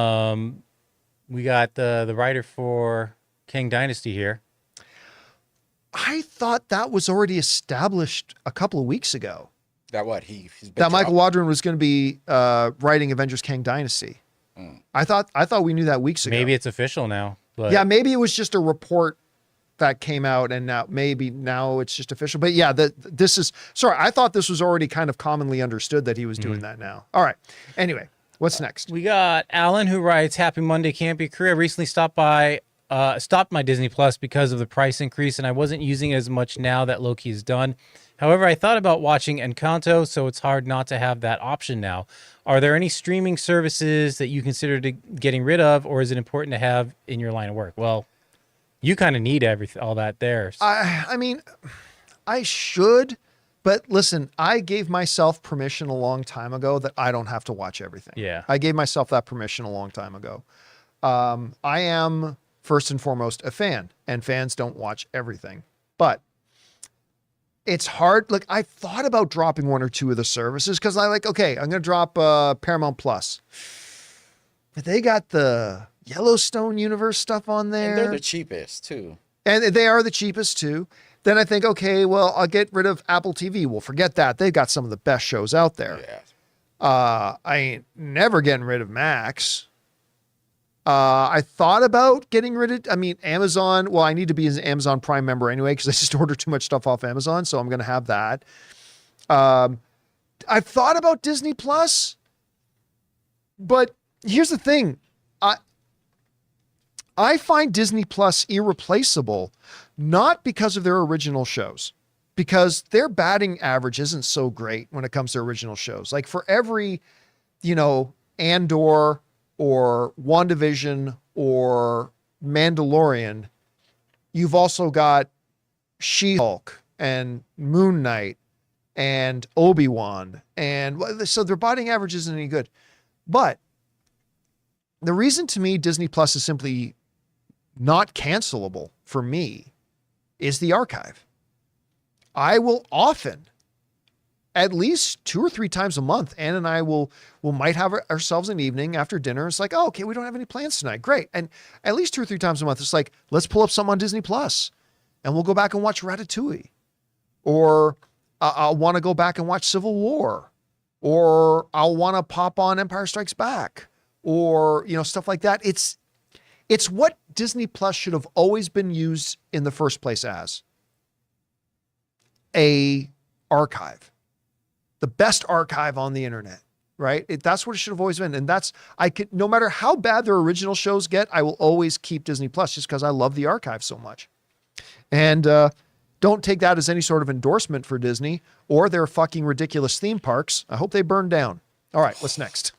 got the writer for Kang Dynasty here. I thought that was already established a couple of weeks ago. That what that Michael Waldron was going to be writing Avengers Kang Dynasty. I thought we knew that weeks ago. Maybe it's official now. But yeah, maybe it was just a report that came out, and now it's just official. But yeah, this is sorry. I thought this was already kind of commonly understood that he was doing that now. All right. Anyway, what's next? We got Alan who writes, "Happy Monday, Campea crew. I recently stopped my Disney Plus because of the price increase, and I wasn't using it as much now that Loki is done. However, I thought about watching Encanto, so it's hard not to have that option now. Are there any streaming services that you consider getting rid of, or is it important to have in your line of work?" Well, you kind of need all that there. I mean, I should, but listen, I gave myself permission a long time ago that I don't have to watch everything. Yeah. I gave myself that permission a long time ago. I am first and foremost a fan, and fans don't watch everything, but it's hard. Like, I thought about dropping one or two of the services because okay, I'm going to drop Paramount Plus, but they got the Yellowstone universe stuff on there. And they're the cheapest too. And they are the cheapest too. Then I think, okay, well, I'll get rid of Apple TV. Well, forget that. They've got some of the best shows out there. Yeah. I ain't never getting rid of Max. I thought about getting rid of, Amazon. Well, I need to be an Amazon Prime member anyway, because I just order too much stuff off Amazon. So I'm going to have that. I've thought about Disney Plus, but here's the thing. I find Disney Plus irreplaceable, not because of their original shows, because their batting average isn't so great when it comes to original shows. Like, for every, Andor or WandaVision or Mandalorian, you've also got She-Hulk and Moon Knight and Obi-Wan. And so their batting average isn't any good. But the reason to me Disney Plus is simply not cancelable for me is the archive. I will often, at least 2 or 3 times a month, Ann and I might have ourselves an evening after dinner. It's like, oh, okay, we don't have any plans tonight. Great. And at least 2 or 3 times a month, it's like, let's pull up something on Disney Plus and we'll go back and watch Ratatouille or I'll want to go back and watch Civil War, or I'll want to pop on Empire Strikes Back, or, stuff like that. It's what Disney Plus should have always been used in the first place as. A archive. The best archive on the internet, right? That's what it should have always been. And no matter how bad their original shows get, I will always keep Disney Plus just because I love the archive so much. And don't take that as any sort of endorsement for Disney or their fucking ridiculous theme parks. I hope they burn down. All right, what's next?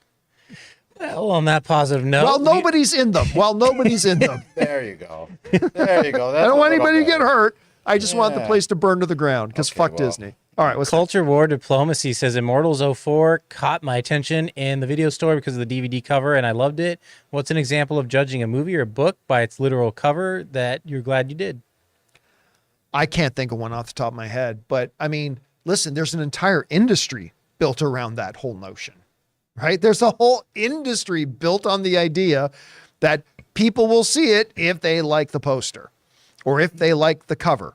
Well, on that positive note. Well, nobody's in them. There you go. There you go. I don't want anybody to get hurt. I just want the place to burn to the ground because fuck Disney. All right, what's Culture War Diplomacy says Immortals 04 caught my attention in the video store because of the DVD cover, and I loved it. What's an example of judging a movie or a book by its literal cover that you're glad you did? I can't think of one off the top of my head, but I mean, listen, there's an entire industry built around that whole notion, right? There's a whole industry built on the idea that people will see it if they like the poster or if they like the cover.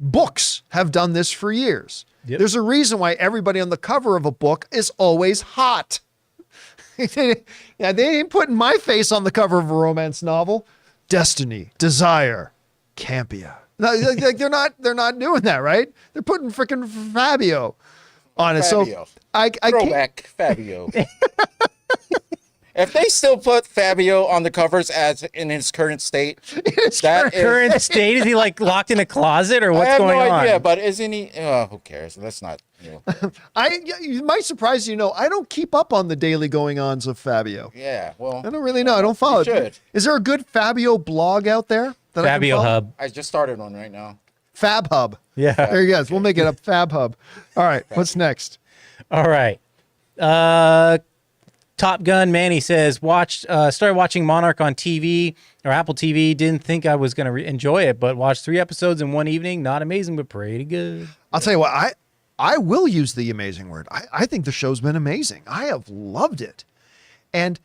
Books have done this for years. Yep. There's a reason why everybody on the cover of a book is always hot. They ain't putting my face on the cover of a romance novel. Destiny, desire, Campea. Like they're not doing that, right? They're putting freaking Fabio on it. Fabio. So I throwback Fabio. If they still put Fabio on the covers as in his current state, current state, is he like locked in a closet or what's going on? I have no idea, but isn't he? Who cares? Let's not. You might surprise you. I don't keep up on the daily going-ons of Fabio. Yeah, well, I don't really know. I don't follow it. Should. Is there a good Fabio blog out there? Fabio Hub. I just started one right now. Fab Hub. Yeah. There you go. We'll make it a Fab Hub. All right. What's next? All right. Top Gun Manny says, started watching Monarch on TV or Apple TV. Didn't think I was going to enjoy it, but watched 3 episodes in one evening. Not amazing, but pretty good. I'll tell you what, I will use the amazing word. I think the show's been amazing. I have loved it. And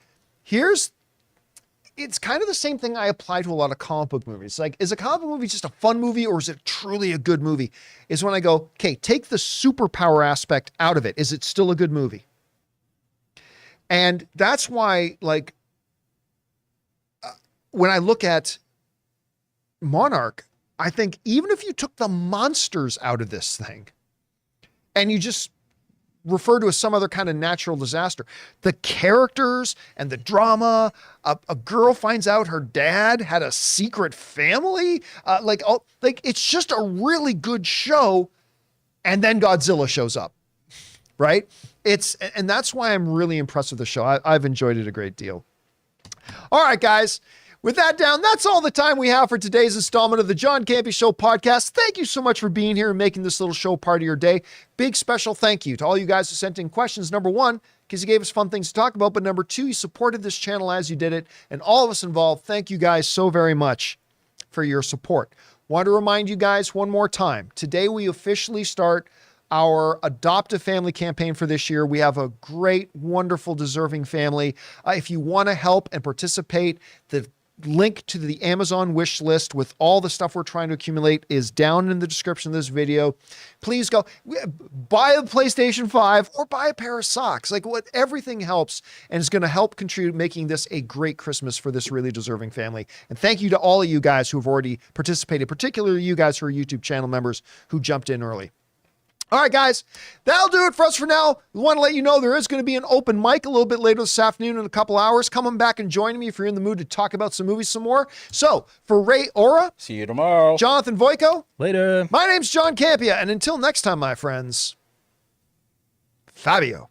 it's kind of the same thing I apply to a lot of comic book movies. Like, is a comic book movie just a fun movie or is it truly a good movie? Is when I go, okay, take the superpower aspect out of it. Is it still a good movie? And that's why, like, when I look at Monarch, I think even if you took the monsters out of this thing and you just refer to as some other kind of natural disaster, the characters and the drama, a girl finds out her dad had a secret family, it's just a really good show. And then Godzilla shows up, right? And that's why I'm really impressed with the show. I've enjoyed it a great deal. All right, guys. With that down, that's all the time we have for today's installment of the John Campea Show podcast. Thank you so much for being here and making this little show part of your day. Big special thank you to all you guys who sent in questions. Number one, because you gave us fun things to talk about. But number two, you supported this channel as you did it. And all of us involved, thank you guys so very much for your support. Want to remind you guys one more time. Today, we officially start our Adopt a Family campaign for this year. We have a great, wonderful, deserving family. If you want to help and participate, the link to the Amazon wish list with all the stuff we're trying to accumulate is down in the description of this video. Please go buy a PlayStation 5 or buy a pair of socks. Everything helps and is going to help contribute making this a great Christmas for this really deserving family. And thank you to all of you guys who have already participated, particularly you guys who are YouTube channel members who jumped in early. All right, guys, that'll do it for us for now. We want to let you know there is going to be an open mic a little bit later this afternoon in a couple hours. Come on back and join me if you're in the mood to talk about some movies some more. So, for Ray Ora, see you tomorrow. Jonathan Voico, later. My name's John Campea, and until next time, my friends, Fabio.